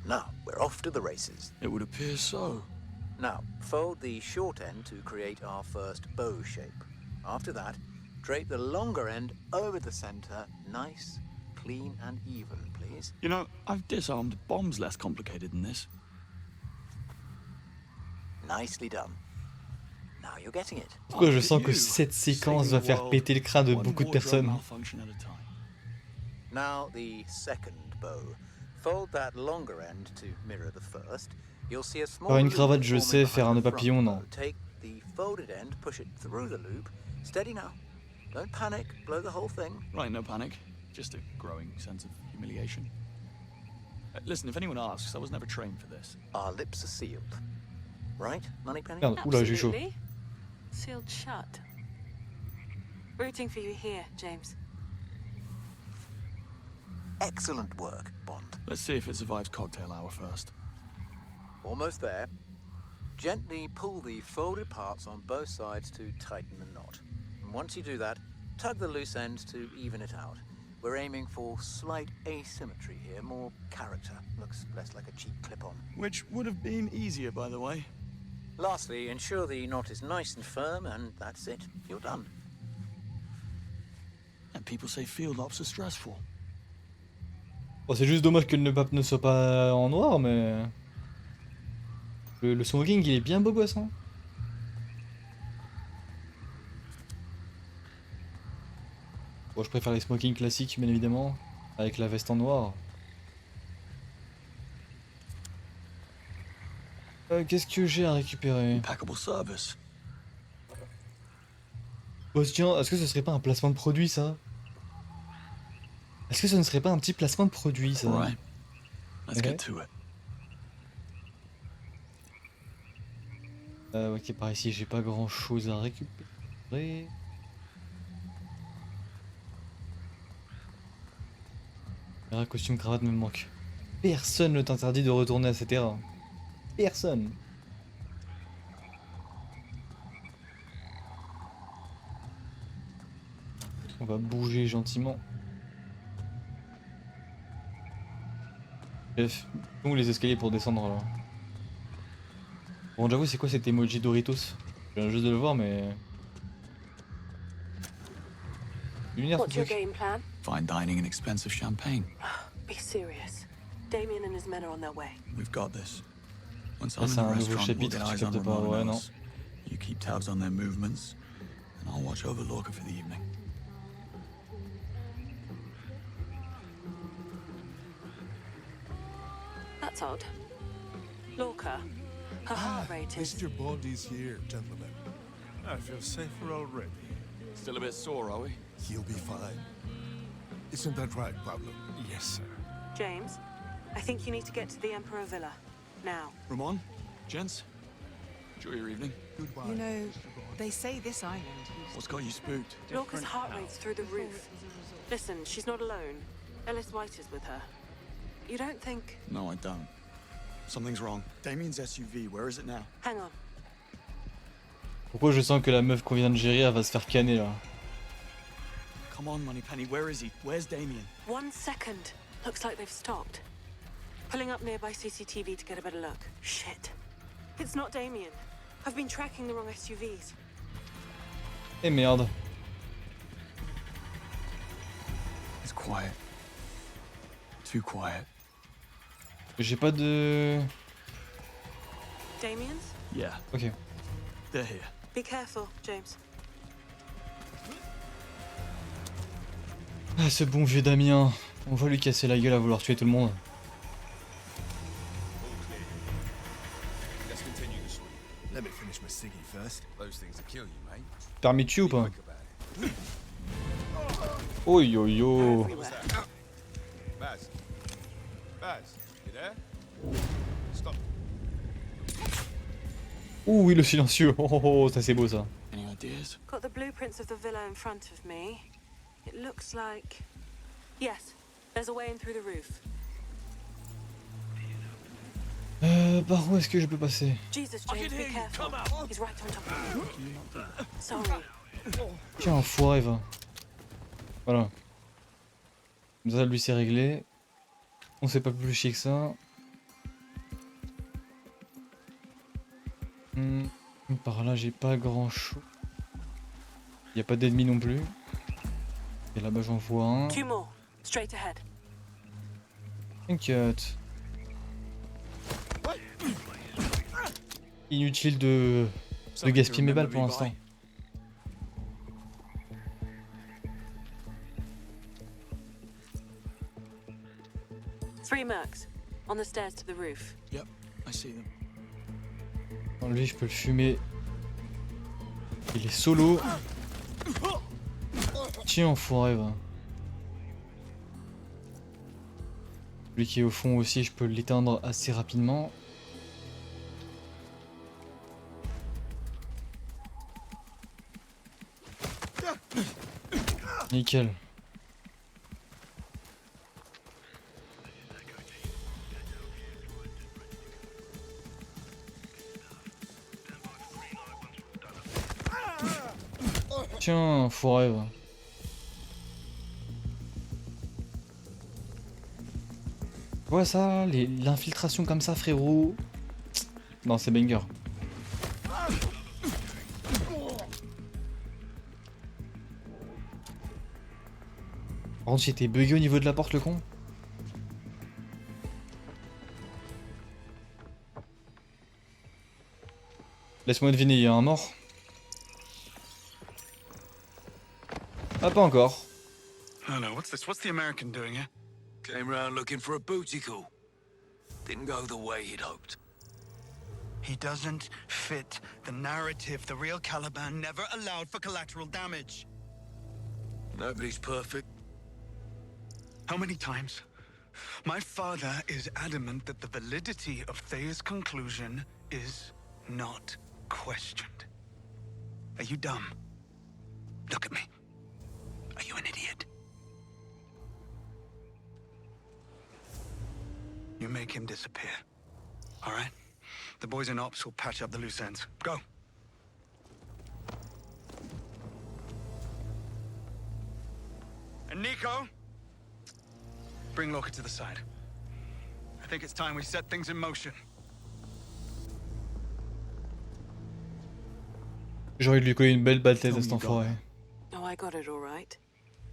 Now, we're off to the races. It would appear so. Now, fold the short end to create our first bow shape. After that, drape the longer end over the center, nice, clean and even, please. You know, I've disarmed bombs less complicated than this. Nicely done. Now you're getting it. Pourquoi je sens que cette séquence va faire péter le crâne de beaucoup de personnes? Now the second bow. Fold that longer end to mirror the first. You'll see a small Faire une loop cravate, je forming sais, faire un behind nœud the front papillon, non. bow. Take the folded end, push it through the loop. Steady now. Don't panic. Blow the whole thing. Right, no panic. Just a growing sense of humiliation. Listen, if anyone asks, I was never trained for this. Our lips are sealed. Right, Moneypenny? Merde, oula, j'ai chaud. Absolutely. Sealed shut. Rooting for you here, James. Excellent work, Bond. Let's see if it survives cocktail hour first. Almost there. Gently pull the folded parts on both sides to tighten the knot. And once you do that, tug the loose ends to even it out. We're aiming for slight asymmetry here, more character. Looks less like a cheap clip-on. Which would have been easier, by the way. Lastly, ensure the knot is nice and firm, and that's it. You're done. And people say field ops are stressful. Bon, c'est juste dommage que le nœud pape ne soit pas en noir, mais... Le smoking, il est bien beau gosse, hein. Bon, je préfère les smokings classiques, bien évidemment, avec la veste en noir. Qu'est-ce que j'ai à récupérer? Impeccable service. Oh, tiens, est-ce que ce serait pas un placement de produit, ça? Est-ce que ce ne serait pas un petit placement de produit, ça? Right. Let's get to it. Ok, par ici, j'ai pas grand-chose à récupérer. Un costume cravate me manque. Personne ne t'interdit de retourner à ces terrains. Personne. On va bouger gentiment. Bref, où les escaliers pour descendre là? Bon, j'avoue, c'est quoi cet emoji Doritos? Je viens juste de le voir, mais... Lunaire, What's ce your truc. game plan? Fine dining and expensive champagne. Be serious. Damien and his men are on their way. We've got this. Once Ah, I'm in c'est the un nouveau restaurant, we'll chapitre, get tu eyes on captes pas, Ramon ouais, and non. us. You keep tabs on their movements, and I'll watch over Lorca for the evening. That's odd. Lorca. Her heart rate is... Mr. Bond is here, gentlemen. I feel safer already. Still a bit sore, are we? He'll be fine. Isn't that right, Pablo? Yes, sir. James, I think you need to get to the Emperor Villa. Now. Ramon, gents, enjoy your evening. Goodbye. You know, they say this island. What's got you spooked? Lorca's heart rate's through the roof. Listen, she's not alone. Ellis White is with her. You don't think... No, I don't. Something's wrong. Damien's SUV, where is it now? Hang on. Pourquoi je sens que la meuf qu'on vient de gérer, elle va se faire canner là? Come on, Moneypenny, where is he? Where's Damien? 1 second. Looks like they've stopped. Pulling up nearby CCTV to get a better look. Shit. It's not Damien. I've been tracking the wrong SUVs. Eh merde. It's quiet. Too quiet. J'ai pas de... Damien's? Yeah. Ok. They're here. Be careful, James. Ah, ce bon vieux Damien. On va lui casser la gueule à vouloir tuer tout le monde. Let's continue the sweep. Let me finish my ciggy first. Those things will kill you, mate. Permis de tuer ou pas? Oh yo yo. Baz. Baz, you there? Stop. Ouh oui, le silencieux. Oh, oh, oh, ça c'est beau ça. Any ideas? Got the blueprints of the villa in front of me. It looks like... Yes, there's a way in through the roof. Par où est-ce que je peux passer? Jesus, James, be careful. He's right on top of you. Sorry. Tiens, enfoiré, va. Voilà. Comme ça, lui, c'est réglé. On s'est pas plus chier que ça. Par là, j'ai pas grand chose. Y a pas d'ennemis non plus. Et là-bas, j'en vois un. 2 more, straight ahead. T'inquiète. Inutile de gaspiller mes balles pour l'instant. Three mercs on the stairs to the roof. Yep, I see them. Bon, lui, je peux le fumer. Il est solo. Tiens, enfoiré, va. Lui qui est au fond aussi, je peux l'éteindre assez rapidement. Nickel. Tiens, foiré, va. Ouais, ça, l'infiltration comme ça, frérot. Non, c'est banger. Par contre, j'étais bugué au niveau de la porte, le con. Laisse-moi deviner, il y a un mort. Ah, pas encore. Oh no, what's this? What's the American doing here? Came round looking for a booty call. Didn't go the way he'd hoped. He doesn't fit the narrative. The real Caliban never allowed for collateral damage. Nobody's perfect. How many times? My father is adamant that the validity of Thea's conclusion is not questioned. Are you dumb? Look at me. Are you an idiot? You make him disappear. All right? The boys in ops will patch up the loose ends. Go. And Nico, bring Loki to the side. I think it's time we set things in motion. J'ai envie de lui coller une belle balle tête à cet enfoiré. Oh, I got it all right.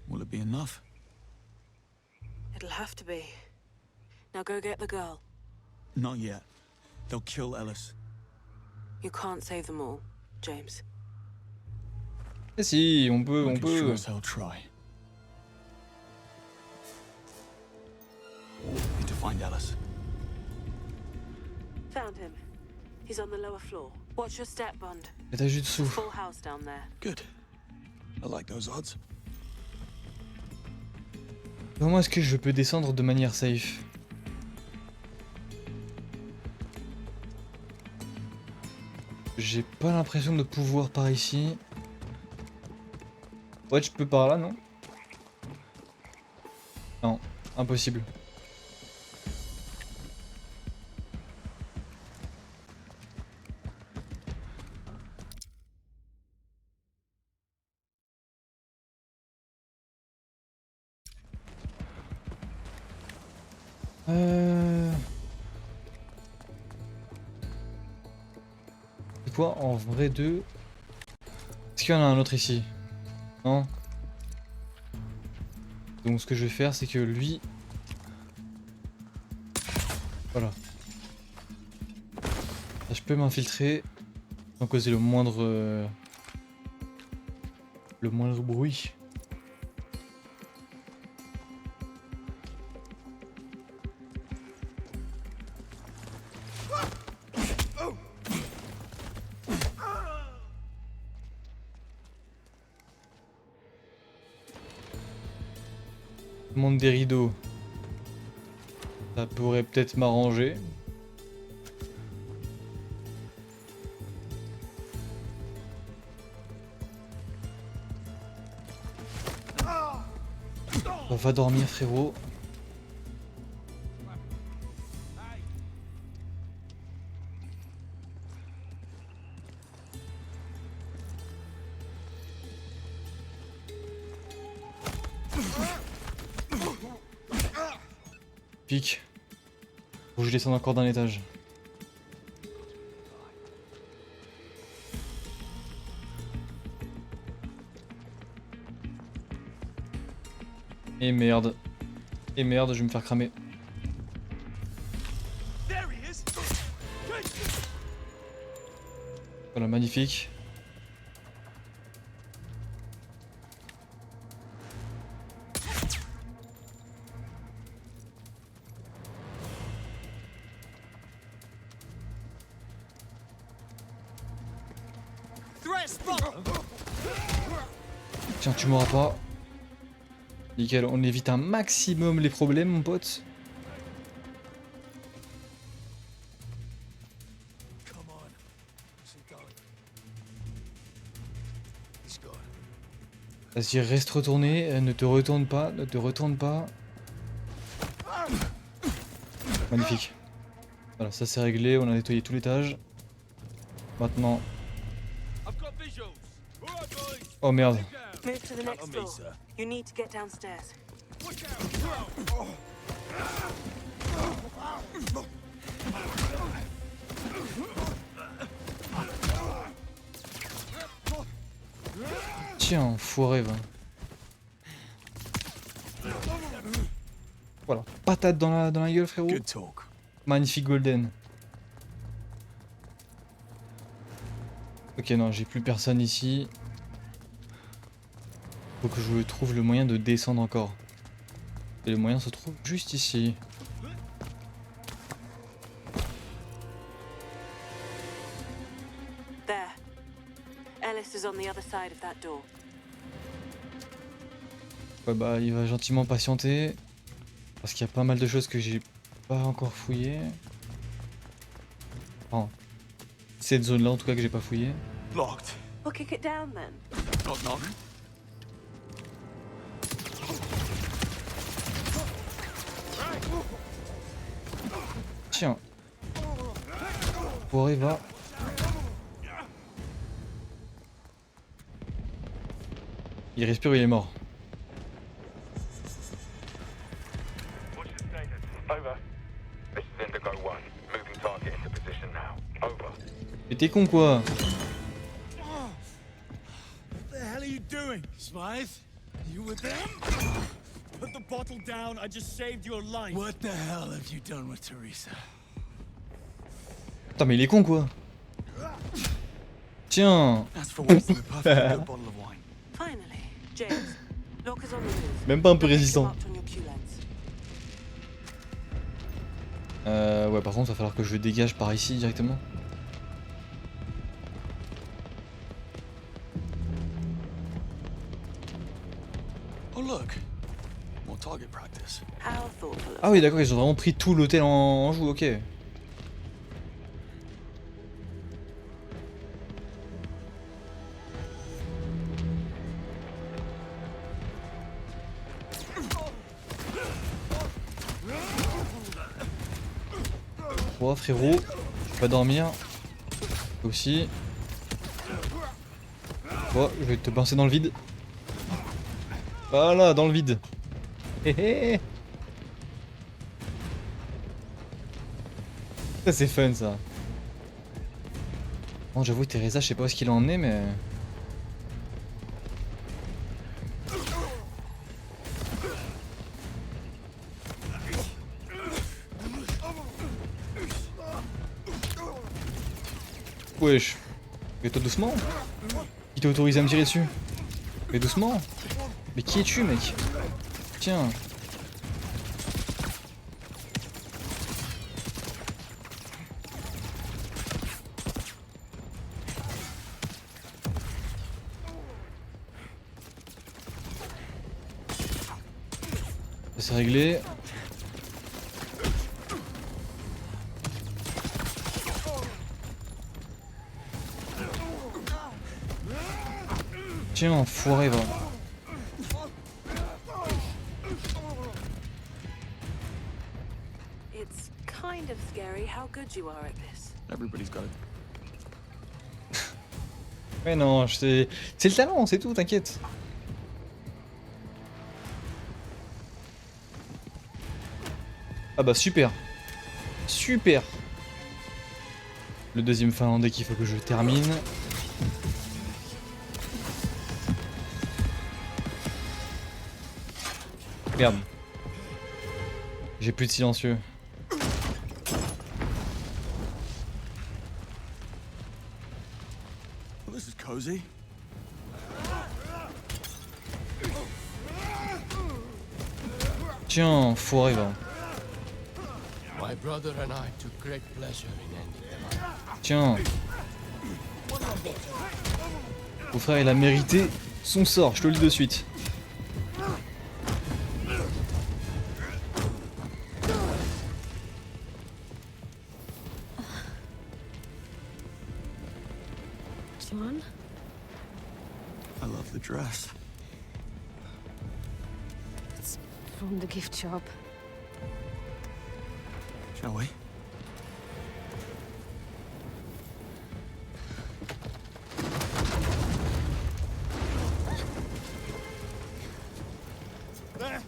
Will it be enough? It'll have to be. Now go get the girl. Not yet. They'll kill Ellis. You can't save them all, James. Eh si, on peut, on I can peut. sure as hell try. Need to find Ellis. Found him. He's on the lower floor. Watch your step, Bond. Étage du dessous. Full house down there. Good. I like those odds. Comment est-ce que je peux descendre de manière safe? J'ai pas l'impression de pouvoir par ici. Ouais, je peux par là, non? Non, impossible. C'est quoi en vrai deux? Est-ce qu'il y en a un autre ici? Non. Donc ce que je vais faire c'est que lui... Voilà. Là, je peux m'infiltrer sans causer le moindre bruit. Monte des rideaux. Ça pourrait peut-être m'arranger. On va dormir, frérot. Pique. Faut que je descende encore d'un étage. Et merde. Et merde, je vais me faire cramer. Voilà, magnifique. Tiens, tu m'auras pas. Nickel, on évite un maximum les problèmes, mon pote. Vas-y, reste retourné, ne te retourne pas, ne te retourne pas. Magnifique. Voilà, ça c'est réglé, on a nettoyé tout l'étage. Maintenant... Oh merde. Move to the next floor. You need to get downstairs. Tiens, enfoiré, va. Voilà, patate dans la gueule, frérot. Magnifique golden. Ok, non, j'ai plus personne ici. Faut que je trouve le moyen de descendre encore. Et le moyen se trouve juste ici. There. Ellis is on the other side of that door. Ouais, bah, il va gentiment patienter. Parce qu'il y a pas mal de choses que j'ai pas encore fouillées. Enfin, cette zone là en tout cas que j'ai pas fouillé. Locked. We'll kick it down then. Knock knock. Tiens. Pourrait va. Il respire, il est mort. Mais t'es con quoi? What the hell are you doing, Smythe? You with them? Put the bottle down. I just saved your life. What the hell have you done with Teresa? Putain, mais il est con quoi? Tiens. Finally, James. Locker's on the move. Même pas un peu résistant. Ouais, par contre, il va falloir que je dégage par ici directement. Oh look, more target practice. How thoughtful of Ah oui, d'accord, ils ont vraiment pris tout l'hôtel en joue, ok. Bon, frérot, je vais pas dormir. Toi aussi. Bon, je vais te pincer dans le vide. Voilà, dans le vide. Hé hé. Ça c'est fun ça. Bon, j'avoue Teresa, je sais pas où est-ce qu'il a emmené mais... Wesh. Fais-toi doucement. Qui t'a autorisé à me tirer dessus? Mais doucement. Mais qui es-tu mec? Tiens. C'est réglé. Tiens, enfoiré, va. It's kind of scary how good you are at this. Everybody's got it. Ouais, non, c'est le talent, c'est tout, t'inquiète. Ah bah super. Super. Le deuxième finlandais qu'il faut que je termine. Merde. J'ai plus de silencieux. Well, this is cozy. Tiens, foiré va. My brother and I took great pleasure in ending them. Tiens. Mon frère, il a mérité son sort, je te le dis de suite. John? I love the dress. It's from the gift shop. Shall we? There.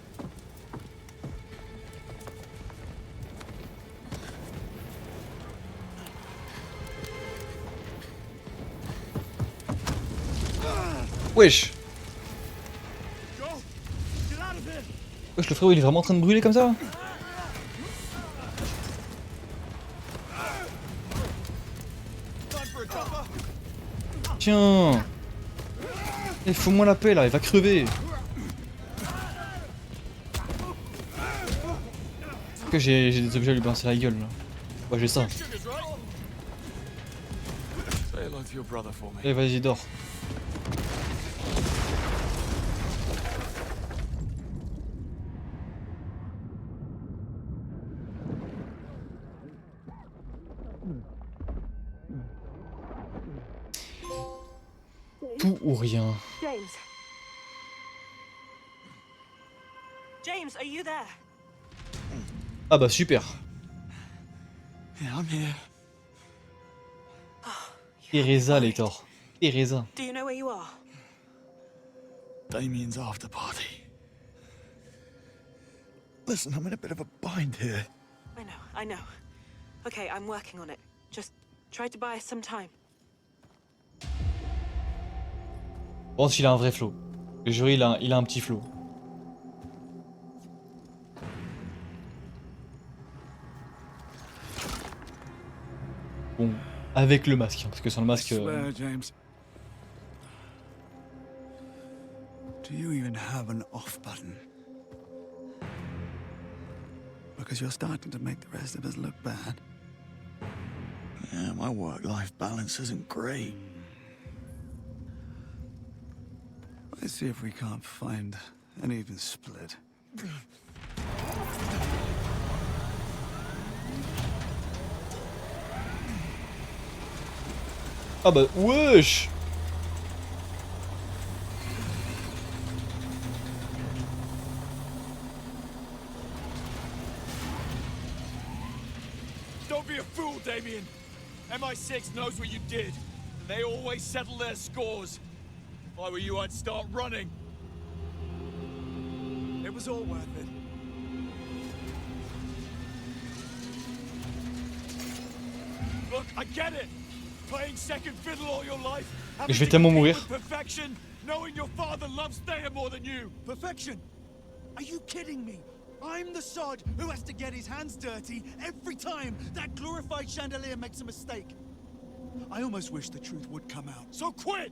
Wesh. Go. Get out of here. Wesh, le frérot, il est vraiment en train de brûler comme ça? Time for a cuppa. Tiens. Eh, fous-moi la paix là, il va crever. Que j'ai des objets à lui balancer la gueule là. Ouais, j'ai ça. Say hello to your brother for me. Allez, vas-y, dors. Tout ou rien. James. James, are you there? Ah bah super. Yeah, I'm here. Teresa, Lector. Teresa. Do you know where you are? Damien's after party. Listen, I'm in a bit of a bind here. I know. Okay, I'm working on it. Just try to buy us some time. Bon, il a un vrai flow. Le jury, il a un petit flow. Bon, avec le masque, hein, parce que sans le masque... I swear, James. Do you even have an off button? Because you're starting to make the rest of us look bad. Yeah, my work-life balance isn't great. Let's see if we can't find an even split. Ah bah wesh. Don't be a fool, Damien. MI6 knows what you did, and they always settle their scores. If I were you, I'd start running. It was all worth it. Look, I get it. Playing second fiddle all your life. Je vais tellement mourir. Perfection, knowing your father loves Thea more than you. Perfection? Are you kidding me? I'm the sod who has to get his hands dirty every time that glorified chandelier makes a mistake. I almost wish the truth would come out. So quit!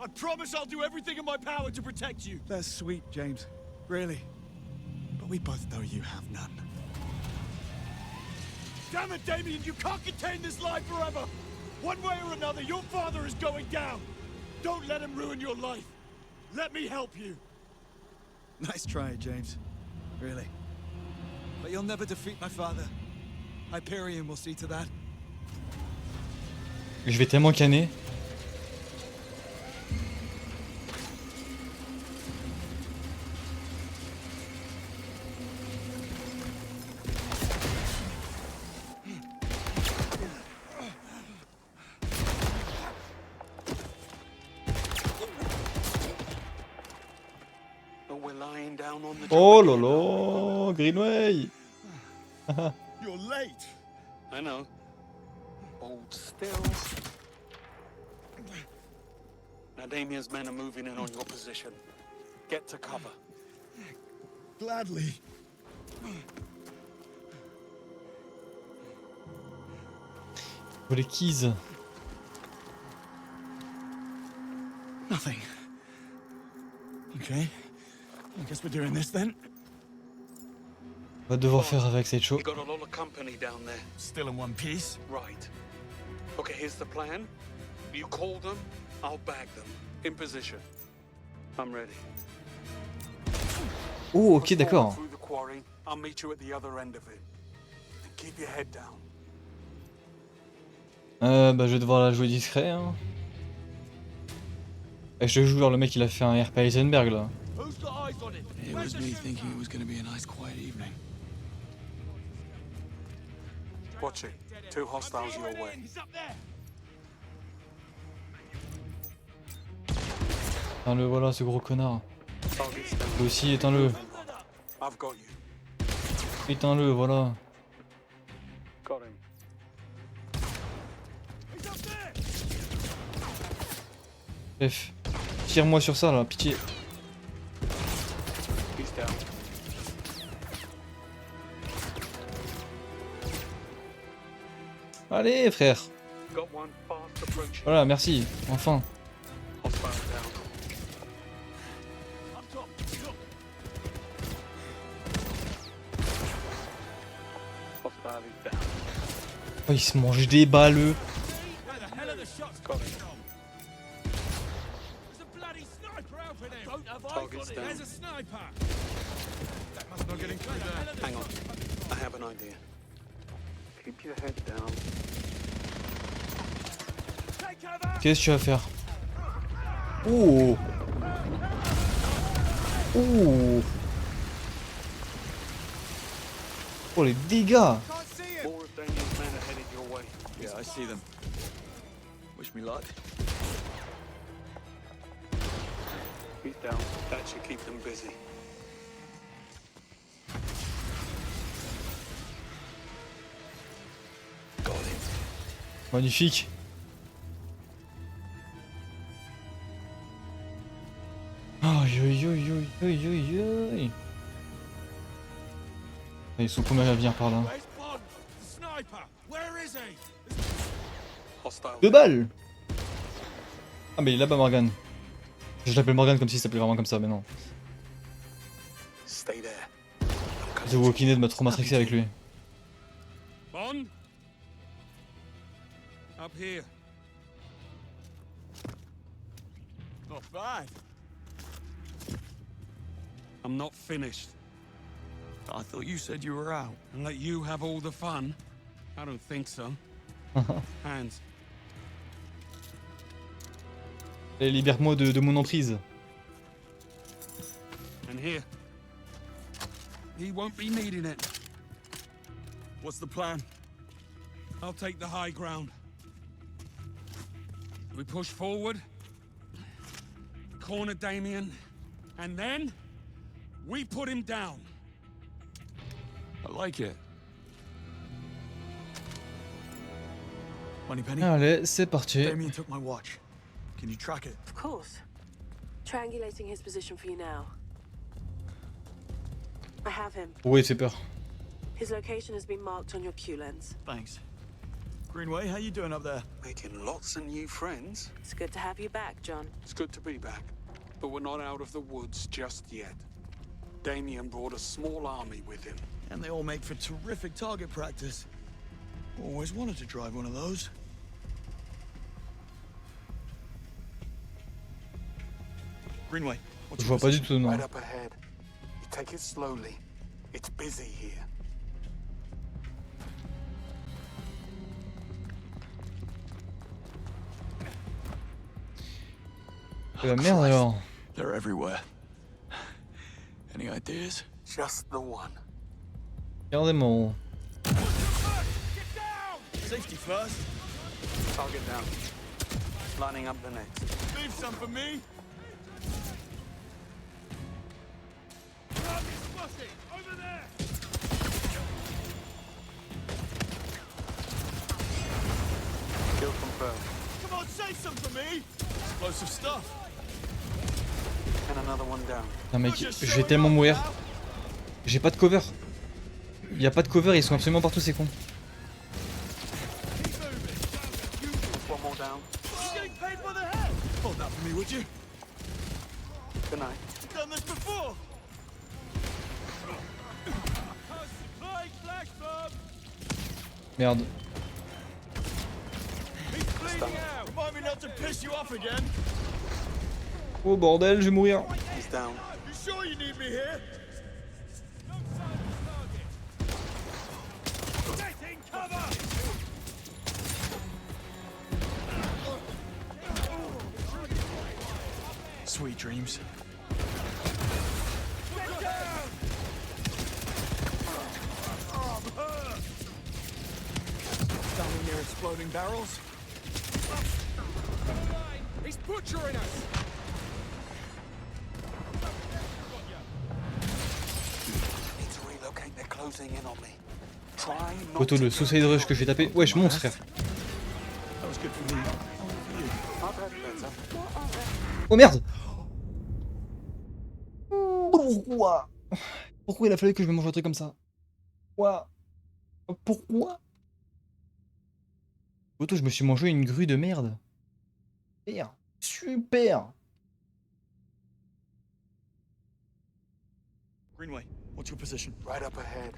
I promise I'll do everything in my power to protect you. That's sweet, James. Really. But we both know you have none. Damn it, Damien, you can't contain this lie forever! One way or another, your father is going down! Don't let him ruin your life! Let me help you! Nice try, James. Really. But you'll never defeat my father. Hyperion will see to that. Je vais tellement canner. Oh lolo, Greenway. You're late. I know. Hold still. Now Damien's men are moving in on your position. Get to cover. Gladly. Pour les keys. Nothing. Okay. I guess we're doing this then. On va devoir faire avec cette show. You got a lot of company down there. Still in one piece? Right. Okay, here's the plan. You call them, I'll bag them. In position. I'm ready. Oh, ok, d'accord. Through the quarry, I'll meet you at the other end of it. And keep your head down. Bah je vais devoir la jouer discret. Hein. Et je te jure, le mec il a fait un RP Heisenberg là. It was me thinking it was going to be a nice quiet evening. Watch it. Two hostiles your way. Éteins-le, voilà, ce gros connard. Lui aussi, éteins-le. I've got you. Éteins-le, voilà. Got him. Chef, tire-moi sur ça là, pitié. He's down. Allez, frère. Got one fast approaching. Voilà, merci, enfin. Hostile down. Hostile is down. Oh, il se mange des balles. eux. Got him. Target's down. Hang on. I have an idea. Keep your head down. Qu'est-ce que tu vas faire? Oh. Oh. Oh les dégâts. More of Damien's men are headed your way. Yeah, I see them. Wish me luck. He's down. That should keep them busy. Got him. Magnifique. Aïe aïe aïe aïe aïe aïe aïe. Ah, ils sont combien à venir par là? Hostile. 2 balles. Ah mais il est là-bas Morgan. Je l'appelle Morgan comme s'il s'appelait vraiment comme ça, mais non. Stay there. The Walking Dead m'a trop matrixé avec lui. Bond? Up here. Not bad. I'm not finished. I thought you said you were out. And let you have all the fun? I don't think so. Hands. Allez, libère-moi de mon emprise. And here. He won't be needing it. What's the plan? I'll take the high ground. We push forward, corner Damien, and then we put him down. I like it. Moneypenny? Allez, c'est parti. Damien took my watch. Can you track it? Of course. Triangulating his position for you now. I have him. Oui, c'est peur. His location has been marked on your Q lens. Thanks. Greenway, how you doing up there? Making lots of new friends. It's good to have you back, John. It's good to be back, but we're not out of the woods just yet. Damien brought a small army with him. And they all make for terrific target practice. Always wanted to drive one of those. Greenway, what's Je your vois pas du tout, non. Right up ahead. You take it slowly. It's busy here. Merde alors. They're everywhere. Any ideas? Just the one. Regardez mon. Safety first. Target down. Lining up the next. Leave some for me. Over there. Kill confirmed. Come on, say some for me. Explosive stuff. And another one down. Non mec, je vais tellement mourir. J'ai pas de cover. Il y a pas de cover, ils sont absolument partout ces cons. One more down. You're getting paid by the head. Hold that for me, would you? Good night. Done this before. Merde. Remind me not to piss you off again. Oh bordel, je vais mourir. He's down. You sure you need me here? Getting cover. Sweet dreams. Get down. Oh, I'm hurt. Standing near exploding barrels. He's butchering us. Need to relocate. They're closing in on me. Try not Photo le suicide rush que je vais taper. Wesh, monte frère. That was good for me. Oh merde. Pourquoi? Pourquoi il a fallu que je me mange un truc comme ça? Pourquoi? Photo, je me suis mangé une grue de merde. Super. Super. Greenway, what's your position? Right up ahead.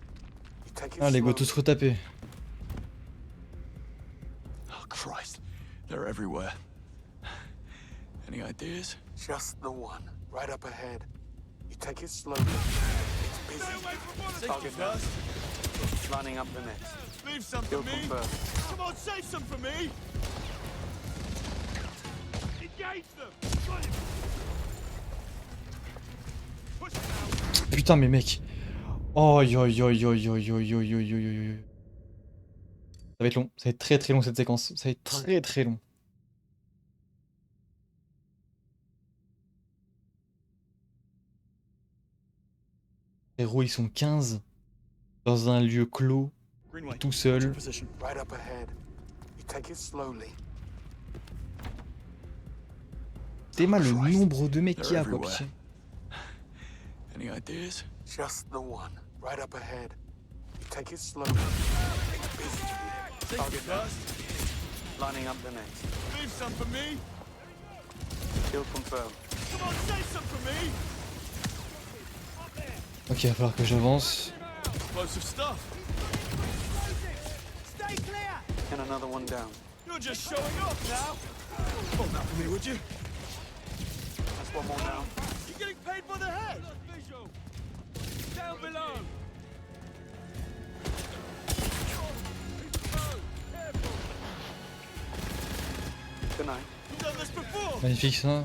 You take it Allez, go slow. tous retaper. Oh Christ, they're everywhere. Any ideas? Just the one. Right up ahead. You take it slowly. It's busy. Target down. Lining up the next. Leave some Kill for me. confirmed. Come on, save some for me. Engage them. Push now. Putain, mais mec. Oh yo yo yo yo yo yo yo yo yo. Ça va être long. Ça va être très très long cette séquence. Ça va être très très long. Les héros, ils sont 15 dans un lieu clos, Greenway, tout what's your seul. position? Right up ahead. You take it slowly. T'es mal le nombre de mecs qu'il y a, quoi. Everywhere. Pitié. Any ideas? Just the one. Right up ahead. You take it slowly. It's busy here. Target down. Lining up the next. Leave some for me. Kill confirmed. Come on, save some for me. Ok, il va falloir que j'avance. Explosive stuff. Stay clear! And another one down. You're just showing off now. Hold that for me, would you? That's one more down. You're getting paid by the head. Down below. Magnifique ça.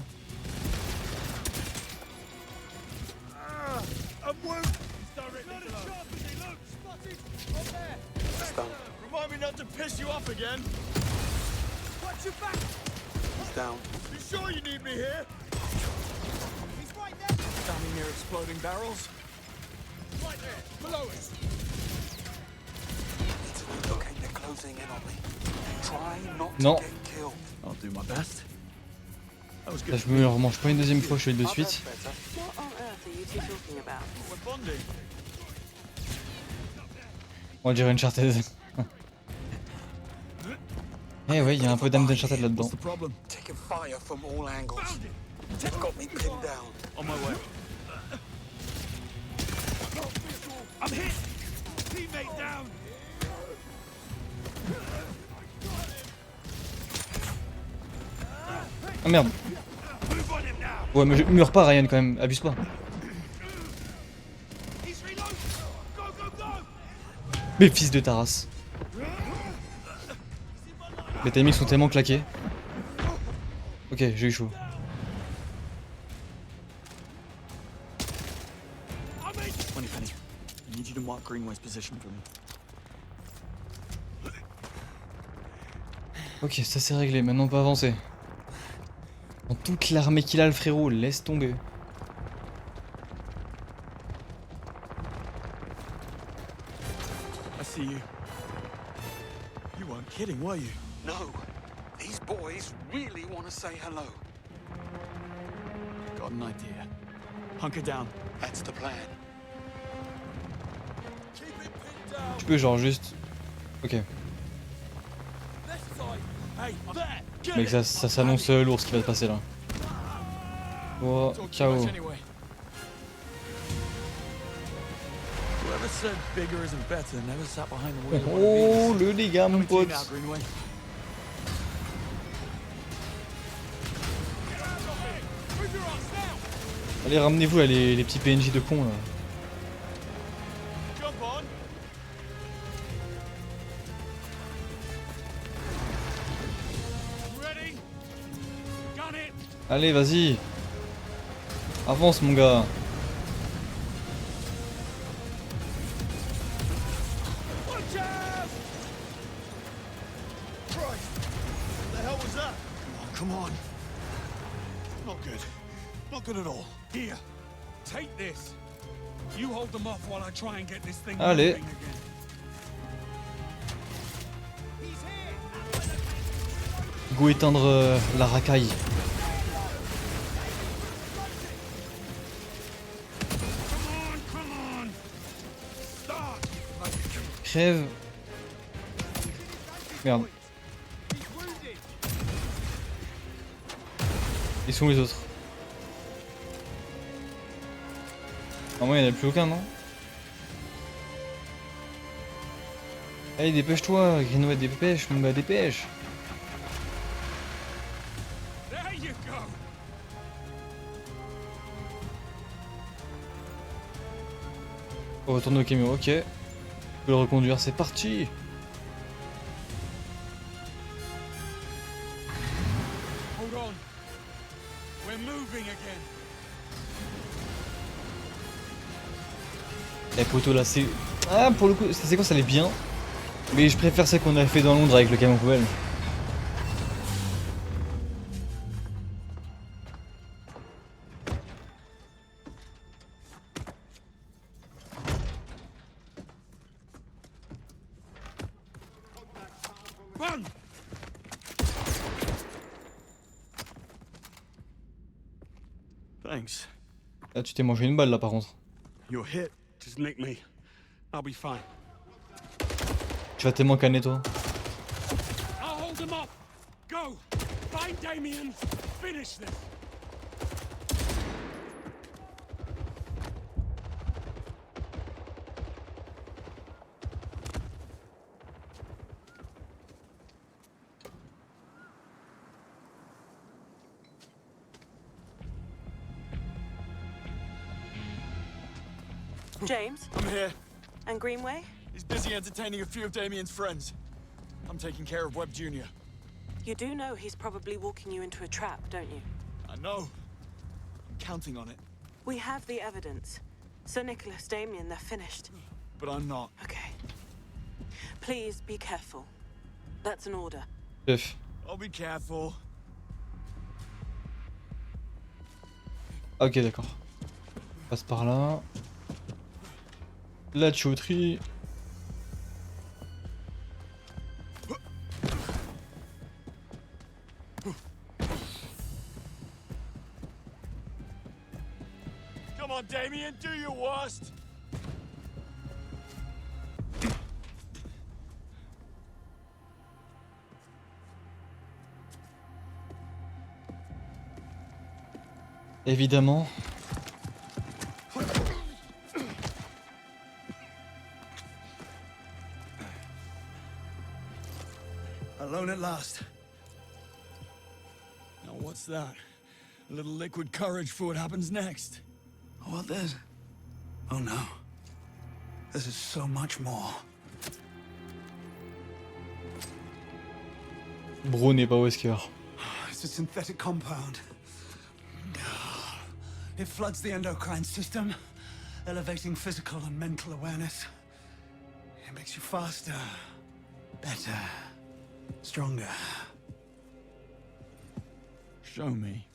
Remind me not to piss you off again. Watch your back! He's down. You sure you need me here? He's right there! Standing near exploding barrels? Right there! Below us! It's a good look. They're closing in on me. Try not Non. to get killed. I'll do my best. That was Là, good. je me le remange pas une deuxième fois, je suis de suite. What on earth are you two talking about? We're bonding. On dirait Uncharted. Eh ouais, il y a un peu d'âme d'Uncharted là-dedans. What's the problem? Taking fire from all angles. They've got me pinned down. On my way. I'm hit! Teammate down! Ah merde. Ouais, mais je meurs pas, Ryan, quand même. Abuse pas. Mais fils de ta race. Les timings sont tellement claqués. Ok, j'ai eu chaud. Money Penny, I need you to mark Greenway's position for me. Ok, ça c'est réglé, maintenant on peut avancer. Dans toute l'armée qu'il a, le frérot, laisse tomber. I see you. You weren't kidding, were you? No. These boys really want to say hello. Got an idea. Hunker down. That's the plan. Tu peux genre juste... Ok. Mec, ça s'annonce lourd ce qui va se passer là. Oh, ciao. Whoever said bigger isn't better never sat behind the wheel. Oh, le dégât, mon pote. Allez, ramenez-vous là, les petits PNJ de con là. Allez, vas-y. Avance, mon gars. Come on. Not good. Not good at all. Here, take this. You hold them off while I try and get this thing Allez. moving again. Go éteindre la racaille. Crève. Merde. Ils sont où les autres? Normalement il n'y en a plus aucun, non? Allez, dépêche-toi, Greenway, dépêche, mon gars, dépêche. On va retourner au camion, ok. Je peux le reconduire, c'est parti. Hold on. We're moving again. Eh poteau là c'est... Ah pour le coup, cette séquence elle est bien. Mais je préfère celle qu'on a fait dans Londres avec le camion poubelle. Run! Thanks. Ah tu t'es mangé une balle là par contre. You're hit. Just nick me. I'll be fine. Tu vas tellement canner toi. I'll hold them up. Go. Find Damien. Finish this. James? I'm here. And Greenway? He's busy entertaining a few of Damien's friends. I'm taking care of Webb Jr. You do know he's probably walking you into a trap, don't you? I know. I'm counting on it. We have the evidence. Sir Nicholas, Damien, they're finished. But I'm not. Okay. Please be careful. That's an order. Chef. I'll be careful. Ok, d'accord. On passe par là. La tuyauterie. Come on, Damien, do your worst. Évidemment. Alone at last. Now what's that? A little liquid courage for what happens next. What this? Oh no. This is so much more. Braun et pas Wesker. It's a synthetic compound. It floods the endocrine system, elevating physical and mental awareness. It makes you faster, better, stronger. Show me.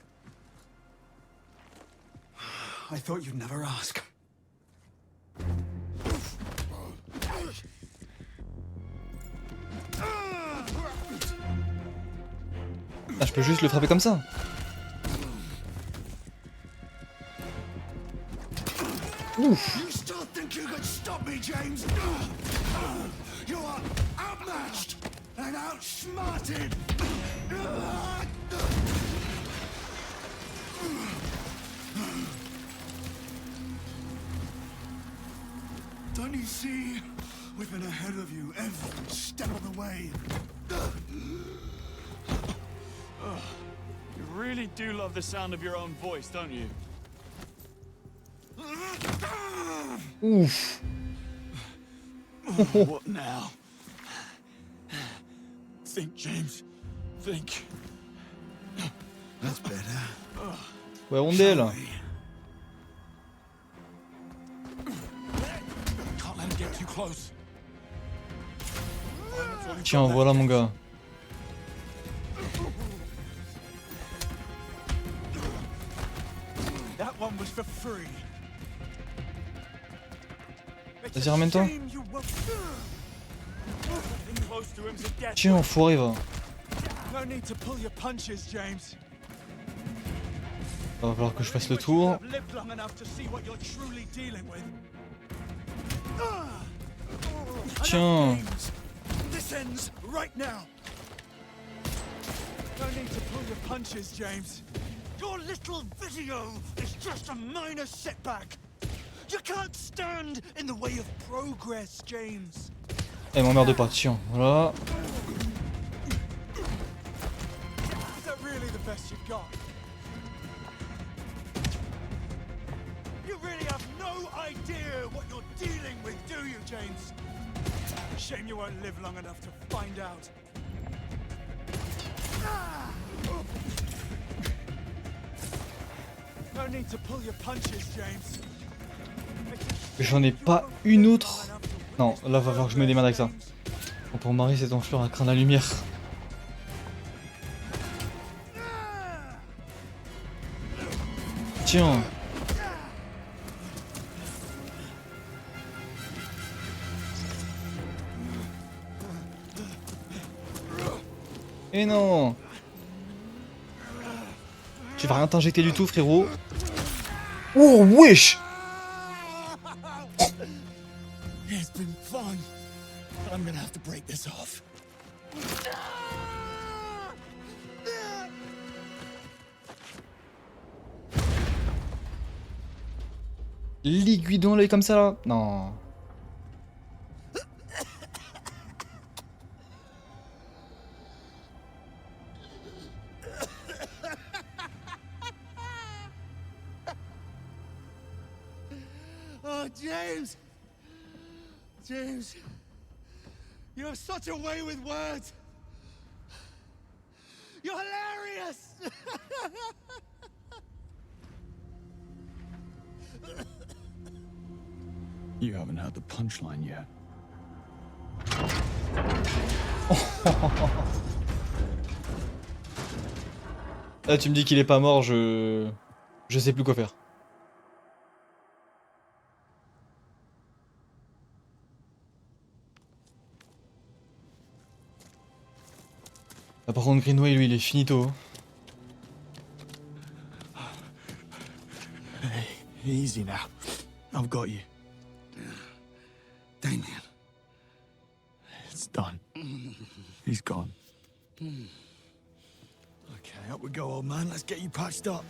I thought you'd never ask. Ah, je peux juste le frapper comme ça. Ouf. You still think you could stop me, James? You are outmatched and outsmarted. Don't you see? We've been ahead of you every step of the way. You really do love the sound of your own voice, don't you? Ouf. What now? Think, James. Think. That's better. Ouais, rondelle. Can't let him get too close. Tiens, voilà mon gars. That one was for free. Vas-y, ramène-toi. Tiens, enfoiré, va. No need to pull your punches, James. Va falloir que je fasse le tour. I've lived long enough to see what you're truly dealing with. Tiens. This ends right now. No need to pull your punches, James. Your little video is just a minor setback. You can't stand in the way of progress, James. Elle m'emmerde pas, tiens, voilà. Is that really the best you've got? You really have no idea what you're dealing with, do you, James? Shame you won't live long enough to find out. No need to pull your punches, James. J'en ai pas une autre. Non, là va falloir que je me démerde avec ça. Bon, pour Marie, cette enflure à craindre la lumière. Tiens. Et non. Tu vas rien t'injecter du tout, frérot. Oh, wesh. It's been fun, but I'm gonna have to break this off. L'aiguille dans l'œil comme ça là. Non. Oh, James! James, you have such a way with words. You're hilarious! You haven't heard the punchline yet. Là, tu me dis qu'il est pas mort, je sais plus quoi faire. Ah, par contre, Greenway, lui, il est finito. Hey, easy now. I've got you. Damien. It's done. He's gone. Okay, up we go, old man. Let's get you patched up.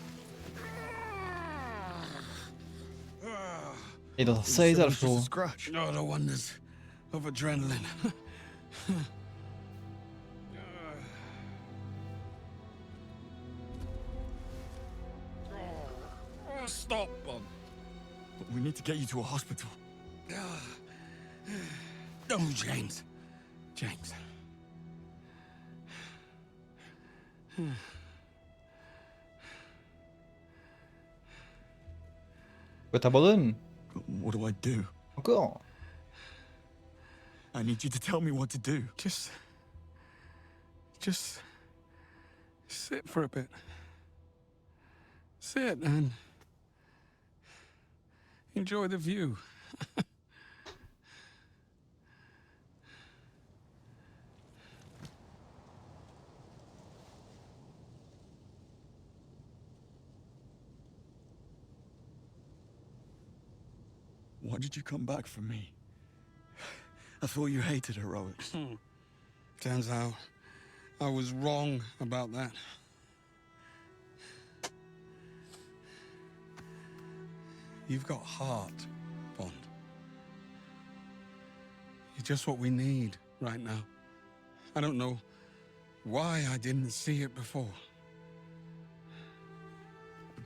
Et dans un sale état, le frérot. Scratch. Oh, the wonders of adrenaline. Stop, Bond. We need to get you to a hospital. Oh, James. James. Quoi, t'abandonnes? What do I do? Encore? I need you to tell me what to do. Just sit for a bit. Sit and enjoy the view. Why did you come back for me? I thought you hated heroics. Turns out I was wrong about that. You've got heart, Bond. You're just what we need right now. I don't know why I didn't see it before.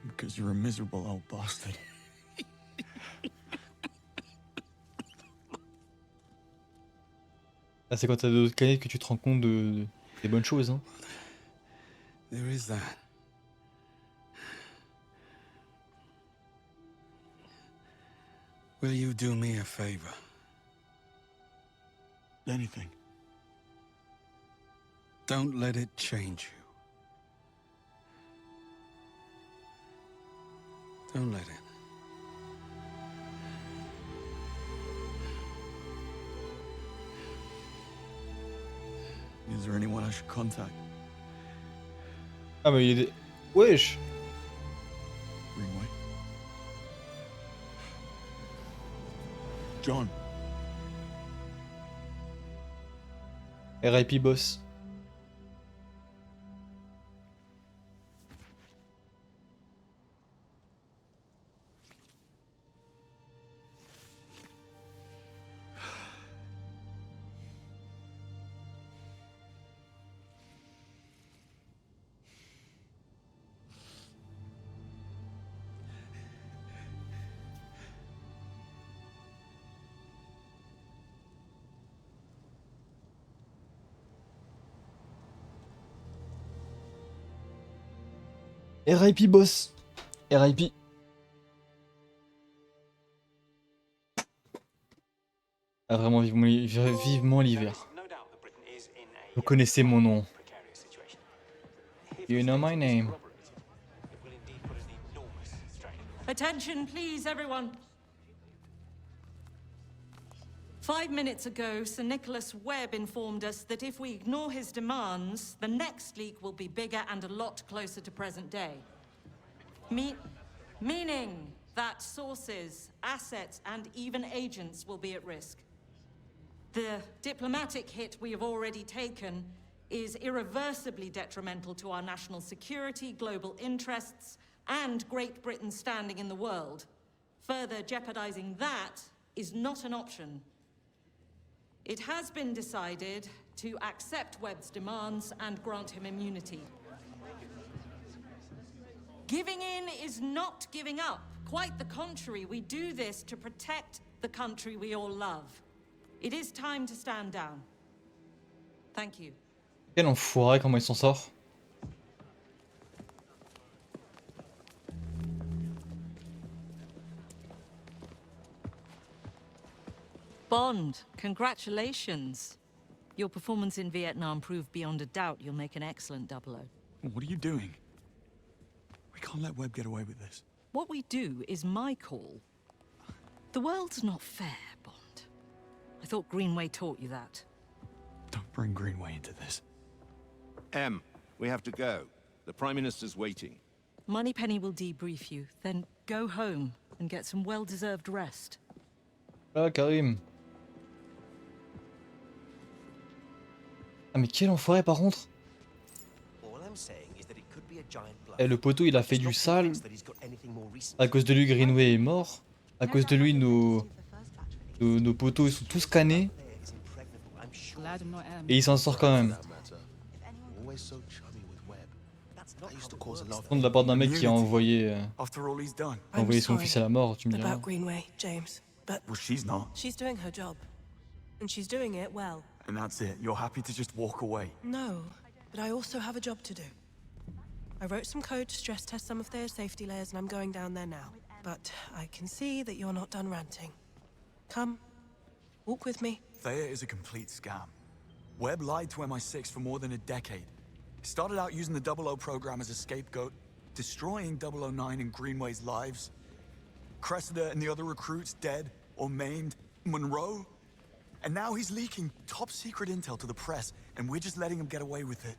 Because you're a miserable old bastard. Ah, c'est quand t'as d'autres canettes que tu te rends compte des bonnes choses, hein. There is that. Will you do me a favor? Anything. Don't let it change you. Don't let it. Is there anyone I should contact? Ah, mais il est... Wesh! Greenway. John. RIP boss. RIP boss. RIP. Ah, vraiment vivement l'hiver. Vous connaissez mon nom. You know my name. Attention, please, everyone. 5 minutes ago, Sir Nicholas Webb informed us that if we ignore his demands, the next leak will be bigger and a lot closer to present day. Meaning that sources, assets, and even agents will be at risk. The diplomatic hit we have already taken is irreversibly detrimental to our national security, global interests, and Great Britain's standing in the world. Further jeopardizing that is not an option. It has been decided to accept Webb's demands and grant him immunity. Giving in is not giving up. Quite the contrary, we do this to protect the country we all love. It is time to stand down. Thank you. Quel enfoiré, comment il s'en sort? Bond, congratulations. Your performance in Vietnam proved beyond a doubt you'll make an excellent 00. What are you doing? We can't let Webb get away with this. What we do is my call. The world's not fair, Bond. I thought Greenway taught you that. Don't bring Greenway into this. M, we have to go. The Prime Minister's waiting. Moneypenny will debrief you, then go home and get some well-deserved rest. Ah, Karim. Ah, mais quel enfoiré par contre. Et le poteau il a fait du sale. À cause de lui, Greenway est mort. À cause de lui, nos poteaux ils sont tous scannés. Et il s'en sort quand même. De la part d'un mec qui a envoyé son fils à la mort, tu me diras. About Greenway, James, but Well, she's not. she's doing her job, and she's doing it well. And that's it. You're happy to just walk away. No, but I also have a job to do. I wrote some code to stress test some of their safety layers, and I'm going down there now. But I can see that you're not done ranting. Come, walk with me. Thea is a complete scam. Webb lied to MI6 for more than a decade. He started out using the 00 program as a scapegoat, destroying 009 and Greenway's lives. Cressida and the other recruits dead or maimed. Monroe? And now he's leaking top-secret intel to the press, and we're just letting him get away with it.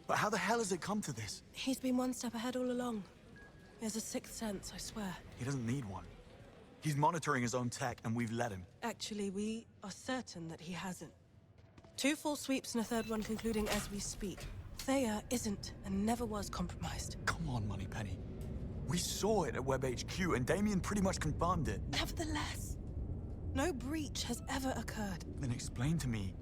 But how the hell has it come to this? He's been one step ahead all along. He has a sixth sense, I swear. He doesn't need one. He's monitoring his own tech, and we've let him. Actually, we are certain that he hasn't. 2 full sweeps and a third one concluding as we speak. Thea isn't and never was compromised. Come on, Moneypenny. We saw it at Web HQ, and Damien pretty much confirmed it. Nevertheless, no breach has ever occurred. Then explain to me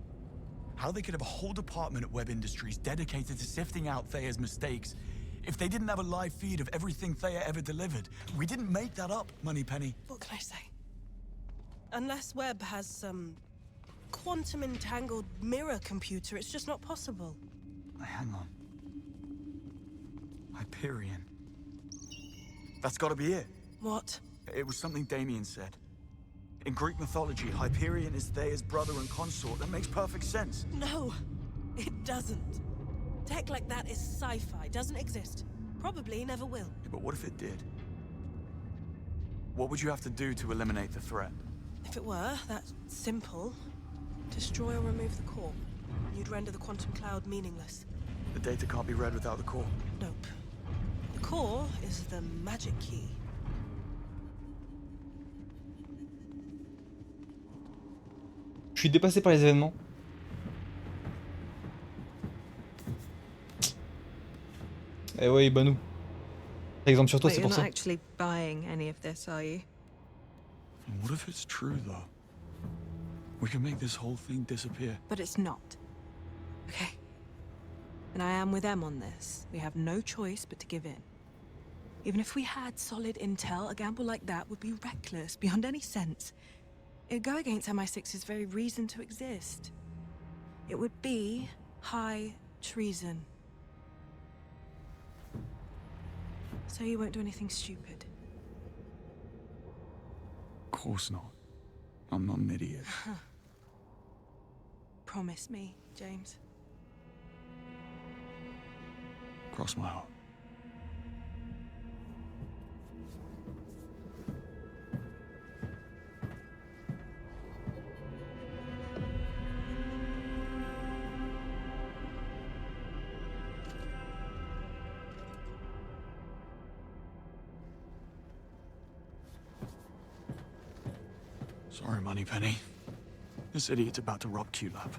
how they could have a whole department at Web Industries dedicated to sifting out Thea's mistakes if they didn't have a live feed of everything Thea ever delivered. We didn't make that up, Moneypenny. What can I say? Unless Webb has some quantum-entangled mirror computer, it's just not possible. Hang on. Hyperion. That's gotta be it. What? It was something Damien said. In Greek mythology, Hyperion is Thea's brother and consort. That makes perfect sense. No, it doesn't. Tech like that is sci-fi, doesn't exist. Probably never will. Yeah, but what if it did? What would you have to do to eliminate the threat? If it were that simple, destroy or remove the core. You'd render the quantum cloud meaningless. The data can't be read without the core. Nope. The core is the magic key. Je suis dépassé par les événements. Eh ouais, Banou. Par exemple sur toi, Wait, c'est you're pour not ça. actually buying any of this, are you? What if it's true, though? We can make this whole thing disappear. But it's not. Okay. And I am with them on this. We have no choice but to give in. Even if we had solid intel, a gamble like that would be reckless, beyond any sense. It'd go against MI6's very reason to exist. It would be high treason. So you won't do anything stupid. Of course not. I'm not an idiot. Promise me, James. Cross my heart. Sorry, Moneypenny. This idiot's about to rob QLab.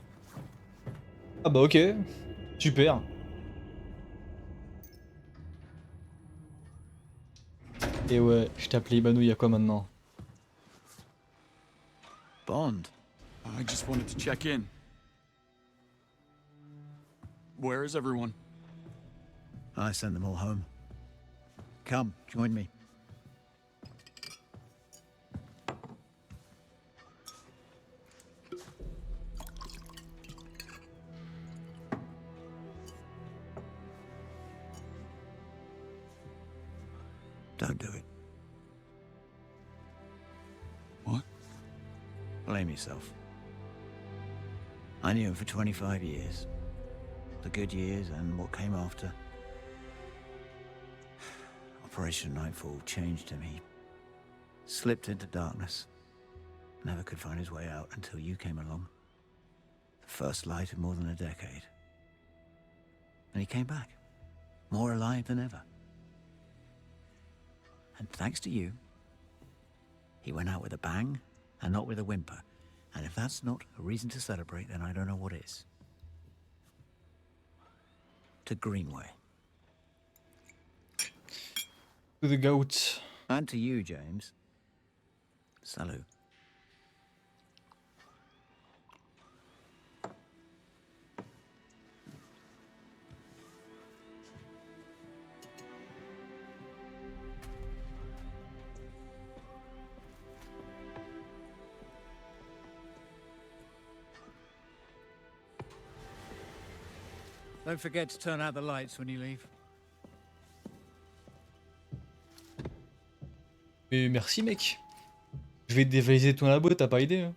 Ah bah ok. Super. Et ouais, je t'ai appelé Ibanou, il y a quoi maintenant? Bond. I just wanted to check in. Where is everyone? I sent them all home. Come, join me. Don't do it. What? Blame yourself. I knew him for 25 years. The good years and what came after. Operation Nightfall changed him. He slipped into darkness. Never could find his way out until you came along. The first light in more than a decade. And he came back. More alive than ever. And thanks to you, he went out with a bang and not with a whimper. And if that's not a reason to celebrate, then I don't know what is. To Greenway. To the goats. And to you, James. Salut. Don't forget to turn out the lights when you leave. Mais merci mec. Je vais te dévaliser ton labo, t'as pas idée hein.